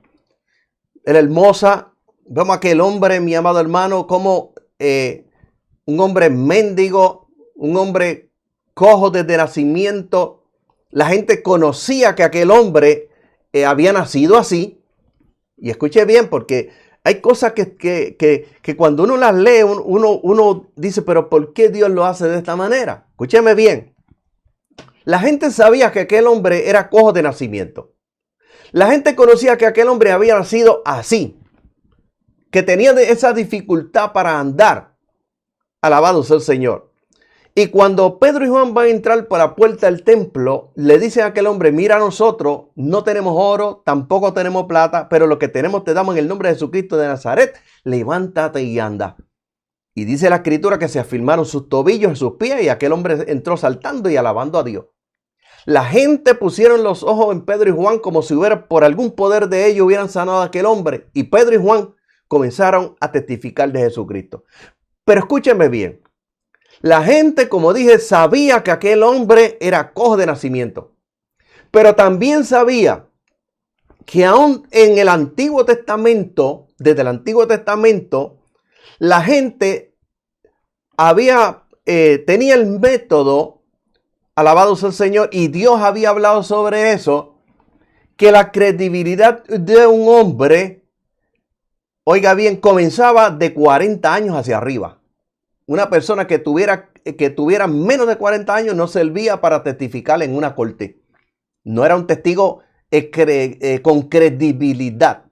era hermosa. Vemos a aquel hombre, mi amado hermano, como un hombre mendigo, un hombre cojo desde nacimiento. La gente conocía que aquel hombre había nacido así. Y escuche bien, porque hay cosas que cuando uno las lee, uno dice, pero ¿por qué Dios lo hace de esta manera? Escúcheme bien. La gente sabía que aquel hombre era cojo de nacimiento. La gente conocía que aquel hombre había nacido así, que tenía esa dificultad para andar. Alabado sea el Señor. Y cuando Pedro y Juan van a entrar por la puerta del templo, le dicen a aquel hombre, mira, nosotros no tenemos oro, tampoco tenemos plata, pero lo que tenemos te damos en el nombre de Jesucristo de Nazaret. Levántate y anda. Y dice la Escritura que se afirmaron sus tobillos y sus pies, y aquel hombre entró saltando y alabando a Dios. La gente pusieron los ojos en Pedro y Juan como si por algún poder de ellos hubieran sanado a aquel hombre. Y Pedro y Juan comenzaron a testificar de Jesucristo. Pero escúcheme bien. La gente, como dije, sabía que aquel hombre era cojo de nacimiento. Pero también sabía que aún en el Antiguo Testamento, desde el Antiguo Testamento, la gente tenía el método, alabado sea el Señor, y Dios había hablado sobre eso, que la credibilidad de un hombre, oiga bien, comenzaba de 40 años hacia arriba. Una persona que tuviera menos de 40 años no servía para testificar en una corte. No era un testigo con credibilidad.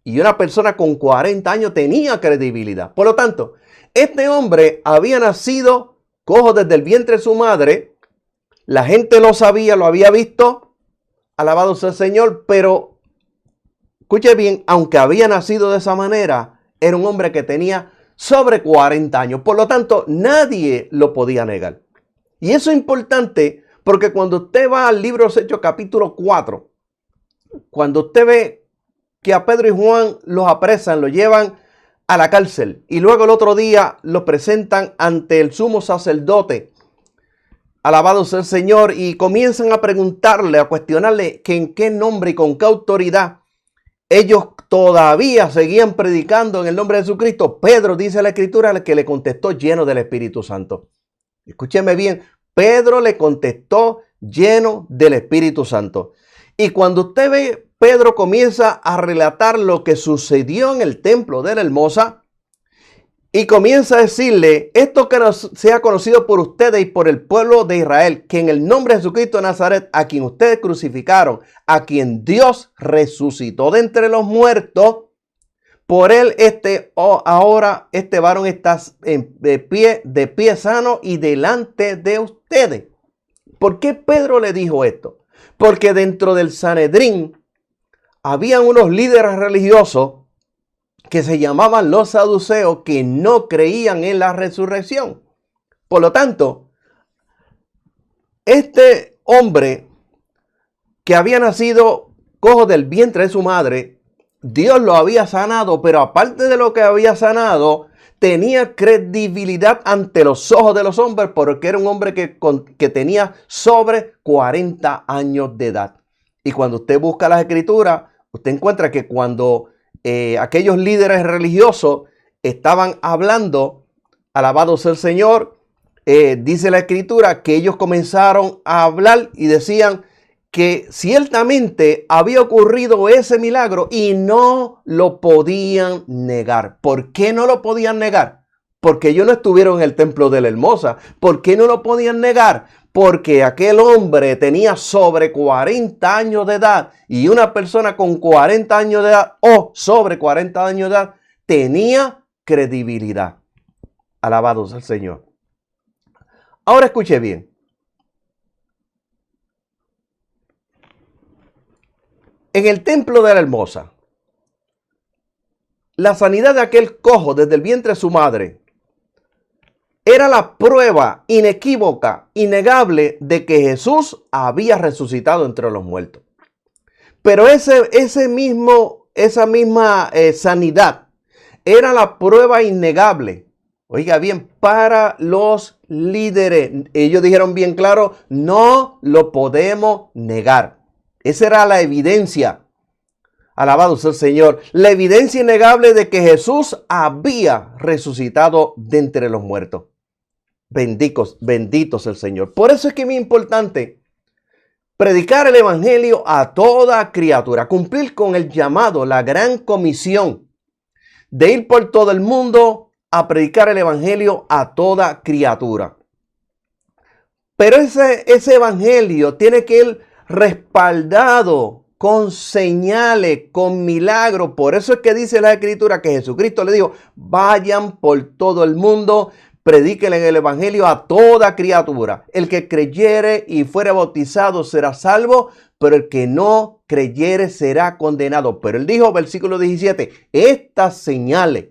Y una persona con 40 años tenía credibilidad. Por lo tanto, este hombre había nacido cojo desde el vientre de su madre. La gente lo sabía, lo había visto. Alabado sea el Señor. Pero, escuche bien, aunque había nacido de esa manera, era un hombre que tenía sobre 40 años. Por lo tanto, nadie lo podía negar. Y eso es importante porque cuando usted va al libro de los Hechos capítulo 4, cuando usted ve que a Pedro y Juan los apresan, los llevan a la cárcel y luego el otro día los presentan ante el sumo sacerdote, alabado sea el Señor, y comienzan a preguntarle, a cuestionarle que en qué nombre y con qué autoridad ellos todavía seguían predicando en el nombre de Jesucristo, Pedro, dice la Escritura, que le contestó lleno del Espíritu Santo. Escúcheme bien, Pedro le contestó lleno del Espíritu Santo. Y cuando usted ve, Pedro comienza a relatar lo que sucedió en el templo de la Hermosa y comienza a decirle, esto que sea conocido por ustedes y por el pueblo de Israel, que en el nombre de Jesucristo de Nazaret, a quien ustedes crucificaron, a quien Dios resucitó de entre los muertos, por él ahora este varón está de pie sano y delante de ustedes. ¿Por qué Pedro le dijo esto? Porque dentro del Sanedrín habían unos líderes religiosos que se llamaban los saduceos, que no creían en la resurrección. Por lo tanto, este hombre que había nacido cojo del vientre de su madre, Dios lo había sanado, pero aparte de lo que había sanado, tenía credibilidad ante los ojos de los hombres porque era un hombre que tenía sobre 40 años de edad. Y cuando usted busca las escrituras, usted encuentra que cuando aquellos líderes religiosos estaban hablando, alabado sea el Señor, dice la Escritura que ellos comenzaron a hablar y decían que ciertamente había ocurrido ese milagro y no lo podían negar. ¿Por qué no lo podían negar? Porque ellos no estuvieron en el templo de la Hermosa. ¿Por qué no lo podían negar? Porque aquel hombre tenía sobre 40 años de edad y una persona con 40 años de edad o sobre 40 años de edad tenía credibilidad. Alabado sea el Señor. Ahora escuche bien. En el templo de la Hermosa, la sanidad de aquel cojo desde el vientre de su madre era la prueba inequívoca, innegable de que Jesús había resucitado entre los muertos. Pero esa misma sanidad era la prueba innegable, oiga bien, para los líderes. Ellos dijeron bien claro, no lo podemos negar. Esa era la evidencia. Alabado sea el Señor. La evidencia innegable de que Jesús había resucitado de entre los muertos. Bendito sea el Señor. Por eso es que es muy importante predicar el evangelio a toda criatura. Cumplir con el llamado, la gran comisión de ir por todo el mundo a predicar el evangelio a toda criatura. Pero ese evangelio tiene que ir respaldado con señales, con milagros. Por eso es que dice la Escritura que Jesucristo le dijo, vayan por todo el mundo, predíquenle el evangelio a toda criatura. El que creyere y fuere bautizado será salvo, pero el que no creyere será condenado. Pero él dijo, versículo 17, estas señales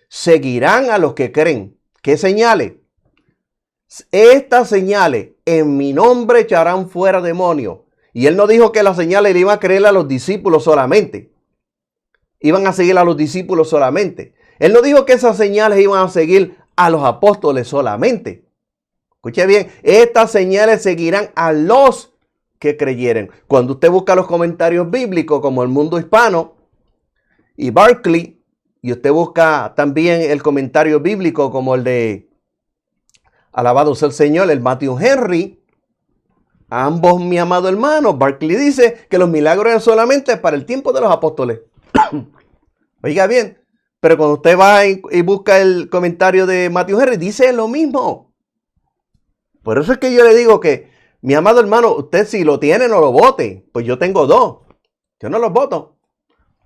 seguirán a los que creen. ¿Qué señales? Estas señales en mi nombre echarán fuera demonios. Y él no dijo que las señales le iban a creer a los discípulos solamente. Iban a seguir a los discípulos solamente. Él no dijo que esas señales iban a seguir a los apóstoles solamente. Escuche bien, estas señales seguirán a los que creyeren. Cuando usted busca los comentarios bíblicos como El Mundo Hispano y Barclay, y usted busca también el comentario bíblico como el de alabado sea el Señor, el Matthew Henry, ambos, mi amado hermano, Barclay dice que los milagros eran solamente para el tiempo de los apóstoles. Oiga bien, pero cuando usted va y busca el comentario de Matthew Henry, dice lo mismo. Por eso es que yo le digo que, mi amado hermano, usted si lo tiene, no lo vote. Pues yo tengo dos. Yo no los voto.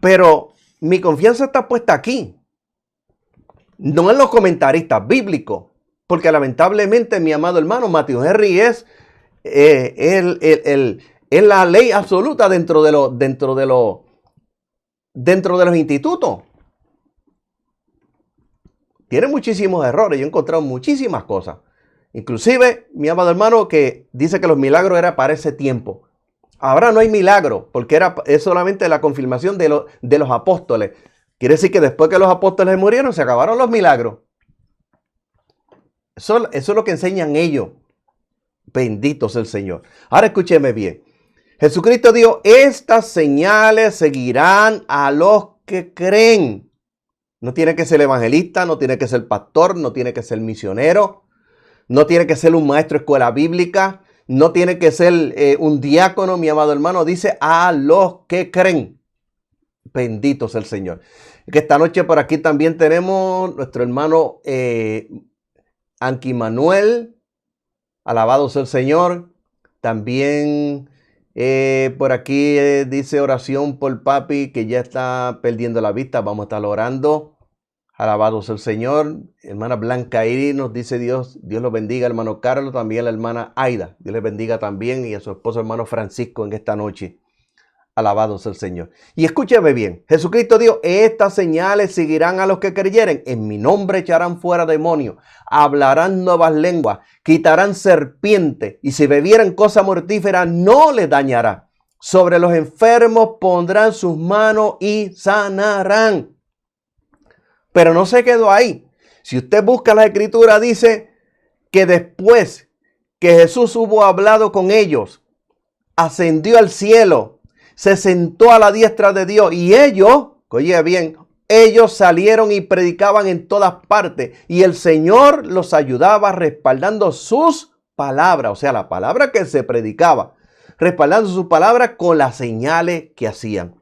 Pero mi confianza está puesta aquí. No en los comentaristas bíblicos. Porque lamentablemente, mi amado hermano, Matthew Henry es la ley absoluta dentro de los institutos. Tiene muchísimos errores. Yo he encontrado muchísimas cosas. Inclusive, mi amado hermano, que dice que los milagros eran para ese tiempo. Ahora no hay milagro, porque es solamente la confirmación de los apóstoles. Quiere decir que después que los apóstoles murieron, se acabaron los milagros. Eso es lo que enseñan ellos. Bendito sea el Señor. Ahora escúcheme bien. Jesucristo dijo, estas señales seguirán a los que creen. No tiene que ser evangelista, no tiene que ser pastor, no tiene que ser misionero, no tiene que ser un maestro de escuela bíblica, no tiene que ser un diácono, mi amado hermano. Dice a los que creen. Bendito sea el Señor. Que esta noche por aquí también tenemos nuestro hermano Anqui Manuel. Alabado sea el Señor. También por aquí dice oración por papi que ya está perdiendo la vista. Vamos a estar orando. Alabado sea el Señor. Hermana Blanca Iris nos dice Dios los bendiga. Hermano Carlos, también la hermana Aida. Dios les bendiga también y a su esposo hermano Francisco en esta noche. Alabado sea el Señor. Y escúcheme bien. Jesucristo dijo, estas señales seguirán a los que creyeren. En mi nombre echarán fuera demonios. Hablarán nuevas lenguas. Quitarán serpientes. Y si bebieran cosa mortífera no les dañará. Sobre los enfermos pondrán sus manos y sanarán. Pero no se quedó ahí. Si usted busca la escritura, dice que después que Jesús hubo hablado con ellos, ascendió al cielo, se sentó a la diestra de Dios y ellos, oye bien, ellos salieron y predicaban en todas partes y el Señor los ayudaba respaldando sus palabras, o sea, la palabra que se predicaba, respaldando sus palabras con las señales que hacían.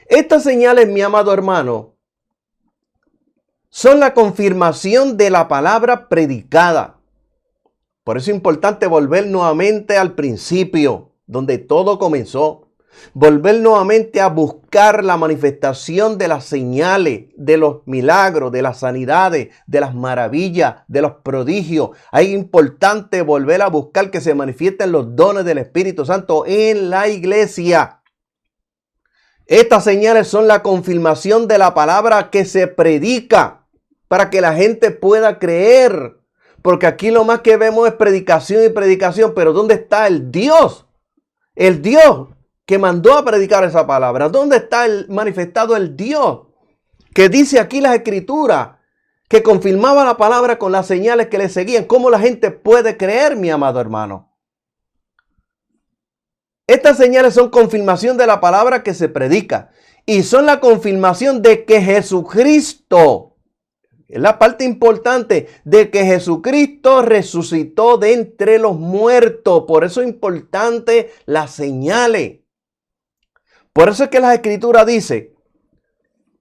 Estas señales, mi amado hermano, son la confirmación de la palabra predicada. Por eso es importante volver nuevamente al principio, donde todo comenzó. Volver nuevamente a buscar la manifestación de las señales, de los milagros, de las sanidades, de las maravillas, de los prodigios. Es importante volver a buscar que se manifiesten los dones del Espíritu Santo en la iglesia. Estas señales son la confirmación de la palabra que se predica para que la gente pueda creer. Porque aquí lo más que vemos es predicación y predicación. Pero ¿dónde está el Dios? El Dios que mandó a predicar esa palabra. ¿Dónde está manifestado el Dios que dice aquí las escrituras, que confirmaba la palabra con las señales que le seguían? ¿Cómo la gente puede creer, mi amado hermano? Estas señales son confirmación de la palabra que se predica y son la confirmación de que Jesucristo, es la parte importante, de que Jesucristo resucitó de entre los muertos. Por eso es importante las señales. Por eso es que la Escritura dice,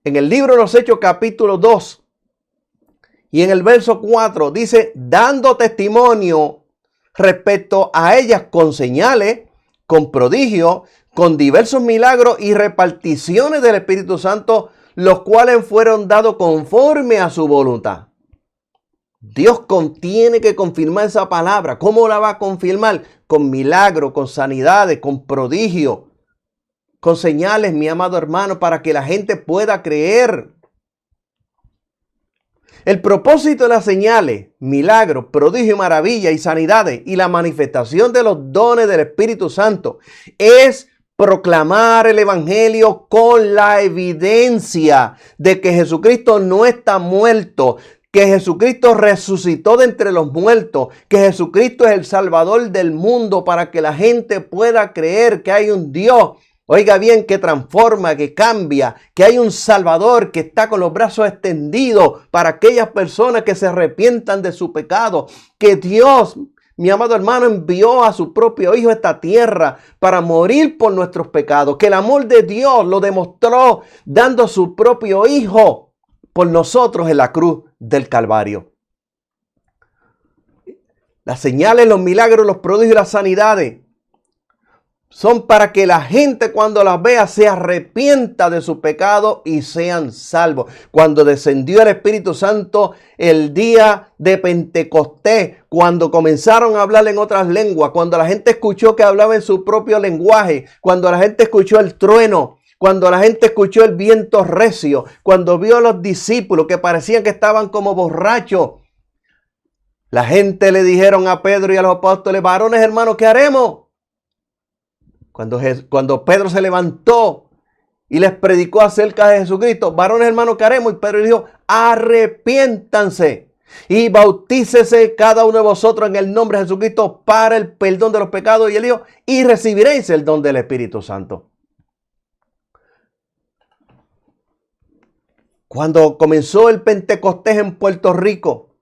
en el libro de los Hechos capítulo 2 y en el verso 4, dice, dando testimonio respecto a ellas con señales, con prodigios, con diversos milagros y reparticiones del Espíritu Santo, los cuales fueron dados conforme a su voluntad. Dios tiene que confirmar esa palabra. ¿Cómo la va a confirmar? Con milagros, con sanidades, con prodigios, con señales, mi amado hermano, para que la gente pueda creer. El propósito de las señales, milagros, prodigios, maravillas y sanidades y la manifestación de los dones del Espíritu Santo es proclamar el evangelio con la evidencia de que Jesucristo no está muerto, que Jesucristo resucitó de entre los muertos, que Jesucristo es el Salvador del mundo, para que la gente pueda creer que hay un Dios, oiga bien, que transforma, que cambia, que hay un Salvador que está con los brazos extendidos para aquellas personas que se arrepientan de su pecado, que Dios, mi amado hermano, envió a su propio Hijo a esta tierra para morir por nuestros pecados, que el amor de Dios lo demostró dando a su propio Hijo por nosotros en la cruz del Calvario. Las señales, los milagros, los prodigios y las sanidades son para que la gente cuando las vea se arrepienta de su pecado y sean salvos. Cuando descendió el Espíritu Santo el día de Pentecostés, cuando comenzaron a hablar en otras lenguas, cuando la gente escuchó que hablaba en su propio lenguaje, cuando la gente escuchó el trueno, cuando la gente escuchó el viento recio, cuando vio a los discípulos que parecían que estaban como borrachos, la gente le dijeron a Pedro y a los apóstoles: varones hermanos, ¿qué haremos? Cuando Pedro se levantó y les predicó acerca de Jesucristo, varones hermanos, ¿qué haremos? Y Pedro dijo: arrepiéntanse y bautícese cada uno de vosotros en el nombre de Jesucristo para el perdón de los pecados, y él dijo, y recibiréis el don del Espíritu Santo. Cuando comenzó el Pentecostés en Puerto Rico,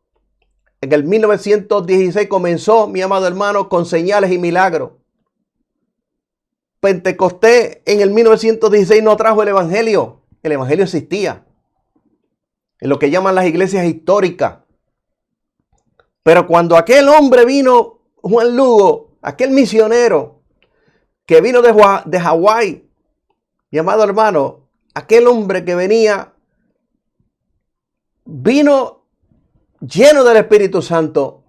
en el 1916 comenzó, mi amado hermano, con señales y milagros. Pentecostés en el 1916 no trajo el evangelio existía en lo que llaman las iglesias históricas. Pero cuando aquel hombre vino, Juan Lugo, aquel misionero que vino de Hawái, mi amado hermano, aquel hombre que vino lleno del Espíritu Santo,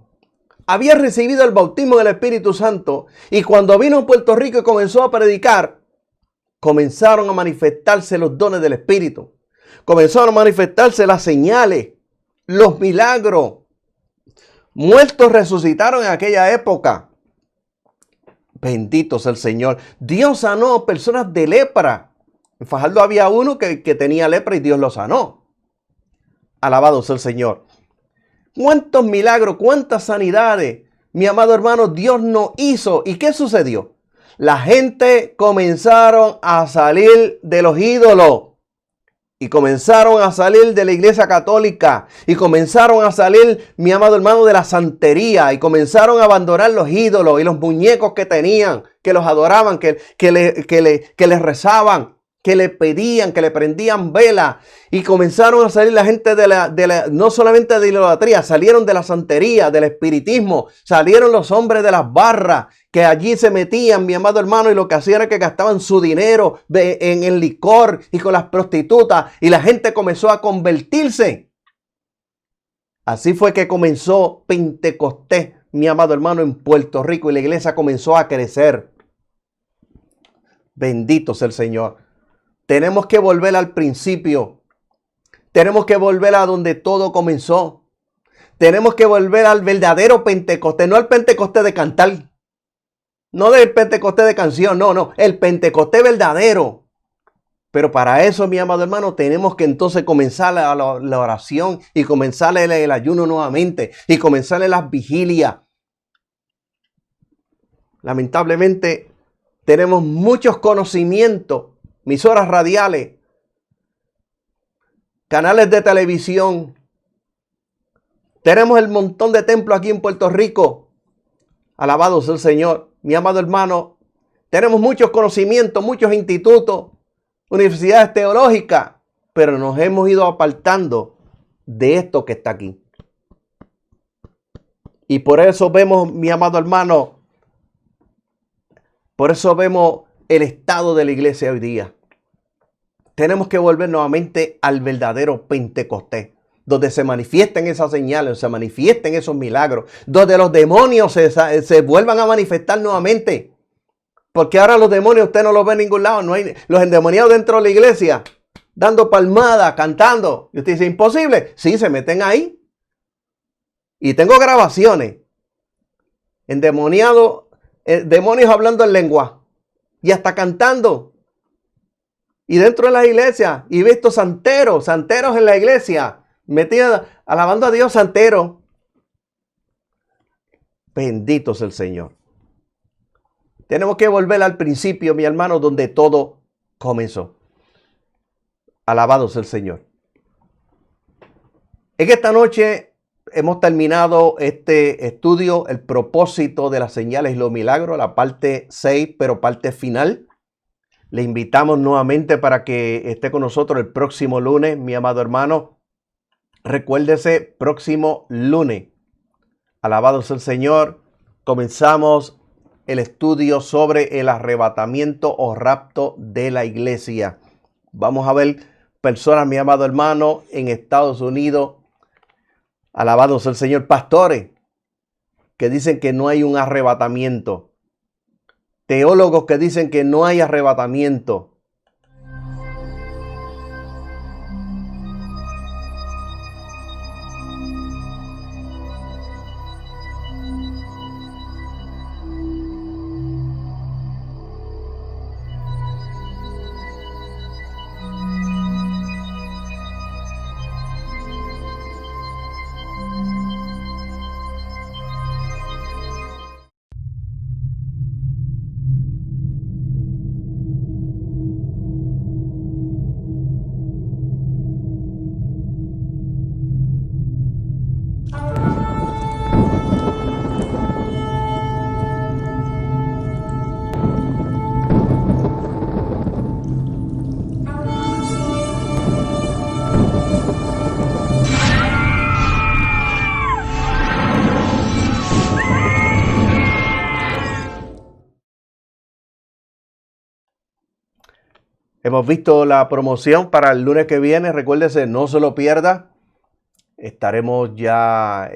había recibido el bautismo del Espíritu Santo, y cuando vino a Puerto Rico y comenzó a predicar, comenzaron a manifestarse los dones del Espíritu. Comenzaron a manifestarse las señales, los milagros. Muertos resucitaron en aquella época. Bendito sea el Señor. Dios sanó personas de lepra. En Fajardo había uno que tenía lepra y Dios lo sanó. Alabado sea el Señor. ¿Cuántos milagros, cuántas sanidades, mi amado hermano, Dios no hizo? ¿Y qué sucedió? La gente comenzaron a salir de los ídolos. Y comenzaron a salir de la iglesia católica. Y comenzaron a salir, mi amado hermano, de la santería. Y comenzaron a abandonar los ídolos y los muñecos que tenían, que los adoraban, que les rezaban, que le pedían, que le prendían velas. Y comenzaron a salir la gente no solamente de la idolatría, salieron de la santería, del espiritismo. Salieron los hombres de las barras, que allí se metían, mi amado hermano, y lo que hacían era que gastaban su dinero en el licor y con las prostitutas, y la gente comenzó a convertirse. Así fue que comenzó Pentecostés, mi amado hermano, en Puerto Rico, y la iglesia comenzó a crecer. Bendito sea el Señor. Tenemos que volver al principio. Tenemos que volver a donde todo comenzó. Tenemos que volver al verdadero Pentecostés, no al Pentecostés de cantar. No del Pentecostés de canción, no, el Pentecostés verdadero. Pero para eso, mi amado hermano, tenemos que entonces comenzar la oración y comenzar el ayuno nuevamente y comenzar las vigilias. Lamentablemente, tenemos muchos conocimientos, emisoras radiales, canales de televisión. Tenemos el montón de templos aquí en Puerto Rico. Alabado sea el Señor. Mi amado hermano, tenemos muchos conocimientos, muchos institutos, universidades teológicas, pero nos hemos ido apartando de esto que está aquí. Y por eso vemos, mi amado hermano, por eso vemos el estado de la iglesia hoy día. Tenemos que volver nuevamente al verdadero Pentecostés, donde se manifiesten esas señales, se manifiesten esos milagros, donde los demonios se vuelvan a manifestar nuevamente. Porque ahora los demonios usted no los ve en ningún lado. No hay los endemoniados dentro de la iglesia, dando palmadas, cantando. Y usted dice, ¿imposible? Sí, se meten ahí. Y tengo grabaciones. Endemoniados, demonios hablando en lengua. Y hasta cantando. Y dentro de la iglesia. Y he visto santeros en la iglesia. Metidos, alabando a Dios santero. Bendito es el Señor. Tenemos que volver al principio, mi hermano, donde todo comenzó. Alabado sea el Señor. En esta noche hemos terminado este estudio, el propósito de las señales y los milagros, la parte 6, pero parte final. Le invitamos nuevamente para que esté con nosotros el próximo lunes, mi amado hermano. Recuérdese, próximo lunes. Alabado sea el Señor. Comenzamos el estudio sobre el arrebatamiento o rapto de la iglesia. Vamos a ver personas, mi amado hermano, en Estados Unidos. Alabado sea el Señor. Pastores que dicen que no hay un arrebatamiento. Teólogos que dicen que no hay arrebatamiento. Hemos visto la promoción para el lunes que viene. Recuérdese, no se lo pierda. Estaremos ya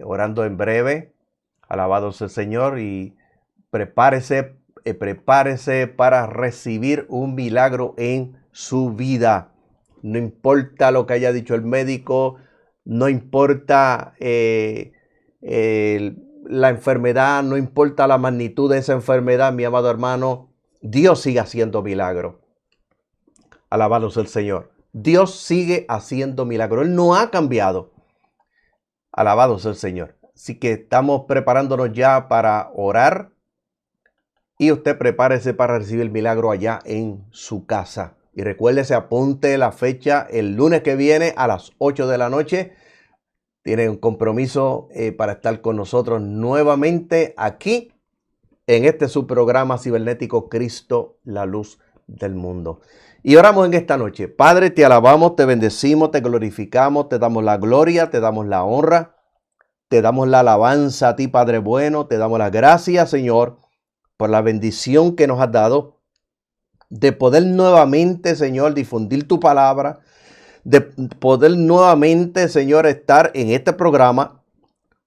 orando en breve. Alabado sea el Señor. Y prepárese para recibir un milagro en su vida. No importa lo que haya dicho el médico, no importa la enfermedad, no importa la magnitud de esa enfermedad, mi amado hermano, Dios sigue haciendo milagros. Alabado sea el Señor. Dios sigue haciendo milagros. Él no ha cambiado. Alabado sea el Señor. Así que estamos preparándonos ya para orar. Y usted prepárese para recibir el milagro allá en su casa. Y recuérdese, apunte la fecha el lunes que viene a las 8 de la noche. Tiene un compromiso para estar con nosotros nuevamente aquí en este su programa cibernético Cristo, la luz del mundo. Y oramos en esta noche. Padre, te alabamos, te bendecimos, te glorificamos, te damos la gloria, te damos la honra, te damos la alabanza a ti, Padre bueno, te damos las gracias, Señor, por la bendición que nos has dado de poder nuevamente, Señor, difundir tu palabra, de poder nuevamente, Señor, estar en este programa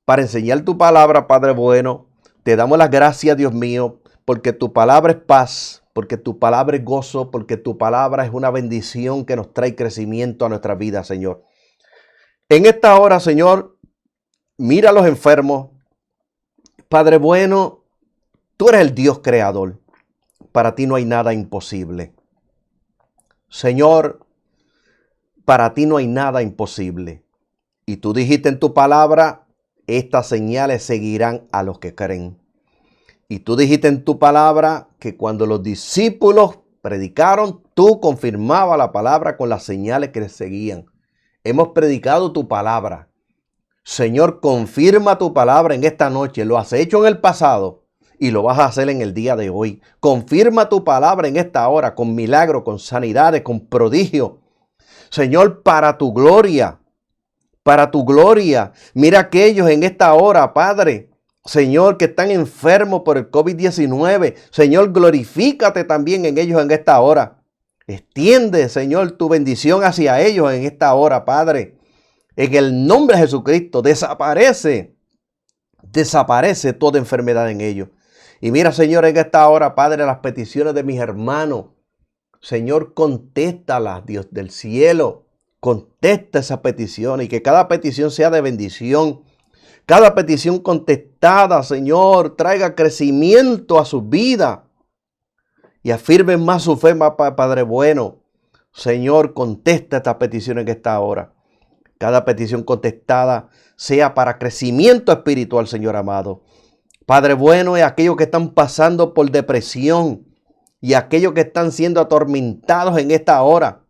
para enseñar tu palabra, Padre bueno. Te damos las gracias, Dios mío, porque tu palabra es paz, porque tu palabra es gozo, porque tu palabra es una bendición que nos trae crecimiento a nuestra vida, Señor. En esta hora, Señor, mira a los enfermos. Padre bueno, tú eres el Dios creador. Para ti no hay nada imposible. Señor, para ti no hay nada imposible. Y tú dijiste en tu palabra, estas señales seguirán a los que creen. Y tú dijiste en tu palabra que cuando los discípulos predicaron, tú confirmabas la palabra con las señales que les seguían. Hemos predicado tu palabra. Señor, confirma tu palabra en esta noche. Lo has hecho en el pasado y lo vas a hacer en el día de hoy. Confirma tu palabra en esta hora con milagros, con sanidades, con prodigios. Señor, para tu gloria. Para tu gloria. Mira aquellos en esta hora, Padre. Señor, que están enfermos por el COVID-19. Señor, glorifícate también en ellos en esta hora. Extiende, Señor, tu bendición hacia ellos en esta hora, Padre. En el nombre de Jesucristo, desaparece toda enfermedad en ellos. Y mira, Señor, en esta hora, Padre, las peticiones de mis hermanos. Señor, contéstalas, Dios del cielo. Contesta esa petición y que cada petición sea de bendición. Cada petición contestada, Señor, traiga crecimiento a su vida y afirmen más su fe, Padre bueno. Señor, contesta estas peticiones en esta hora. Cada petición contestada sea para crecimiento espiritual, Señor amado. Padre bueno, y aquellos que están pasando por depresión y aquellos que están siendo atormentados en esta hora,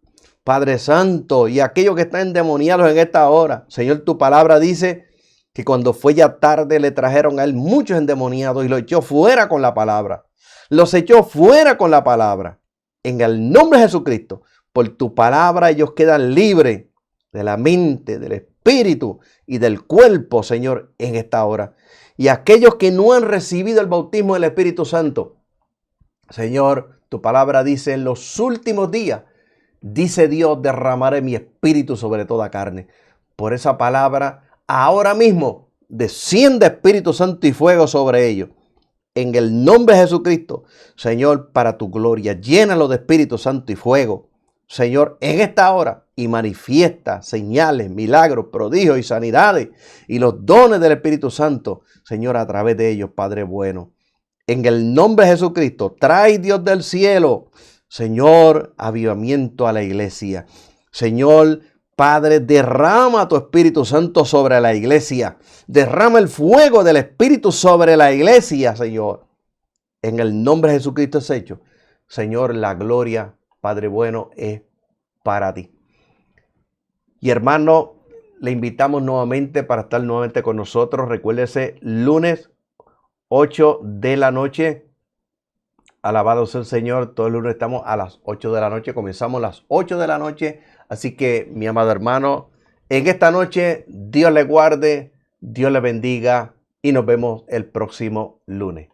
Padre Santo, y aquellos que están endemoniados en esta hora. Señor, tu palabra dice que cuando fue ya tarde le trajeron a él muchos endemoniados y los echó fuera con la palabra. Los echó fuera con la palabra. En el nombre de Jesucristo, por tu palabra ellos quedan libres de la mente, del espíritu y del cuerpo, Señor, en esta hora. Y aquellos que no han recibido el bautismo del Espíritu Santo, Señor, tu palabra dice en los últimos días, dice Dios, derramaré mi espíritu sobre toda carne. Por esa palabra, ahora mismo, desciende Espíritu Santo y fuego sobre ellos. En el nombre de Jesucristo, Señor, para tu gloria, llénalo de Espíritu Santo y fuego. Señor, en esta hora, y manifiesta señales, milagros, prodigios y sanidades y los dones del Espíritu Santo, Señor, a través de ellos, Padre bueno. En el nombre de Jesucristo, trae Dios del cielo, Señor, avivamiento a la iglesia. Señor, Padre, derrama tu Espíritu Santo sobre la iglesia. Derrama el fuego del Espíritu sobre la iglesia, Señor. En el nombre de Jesucristo es hecho. Señor, la gloria, Padre bueno, es para ti. Y hermano, le invitamos nuevamente para estar nuevamente con nosotros. Recuérdese, lunes 8 de la noche. Alabado sea el Señor. Todo el lunes estamos a las 8 de la noche. Comenzamos a las 8 de la noche. Así que, mi amado hermano, en esta noche, Dios le guarde, Dios le bendiga y nos vemos el próximo lunes.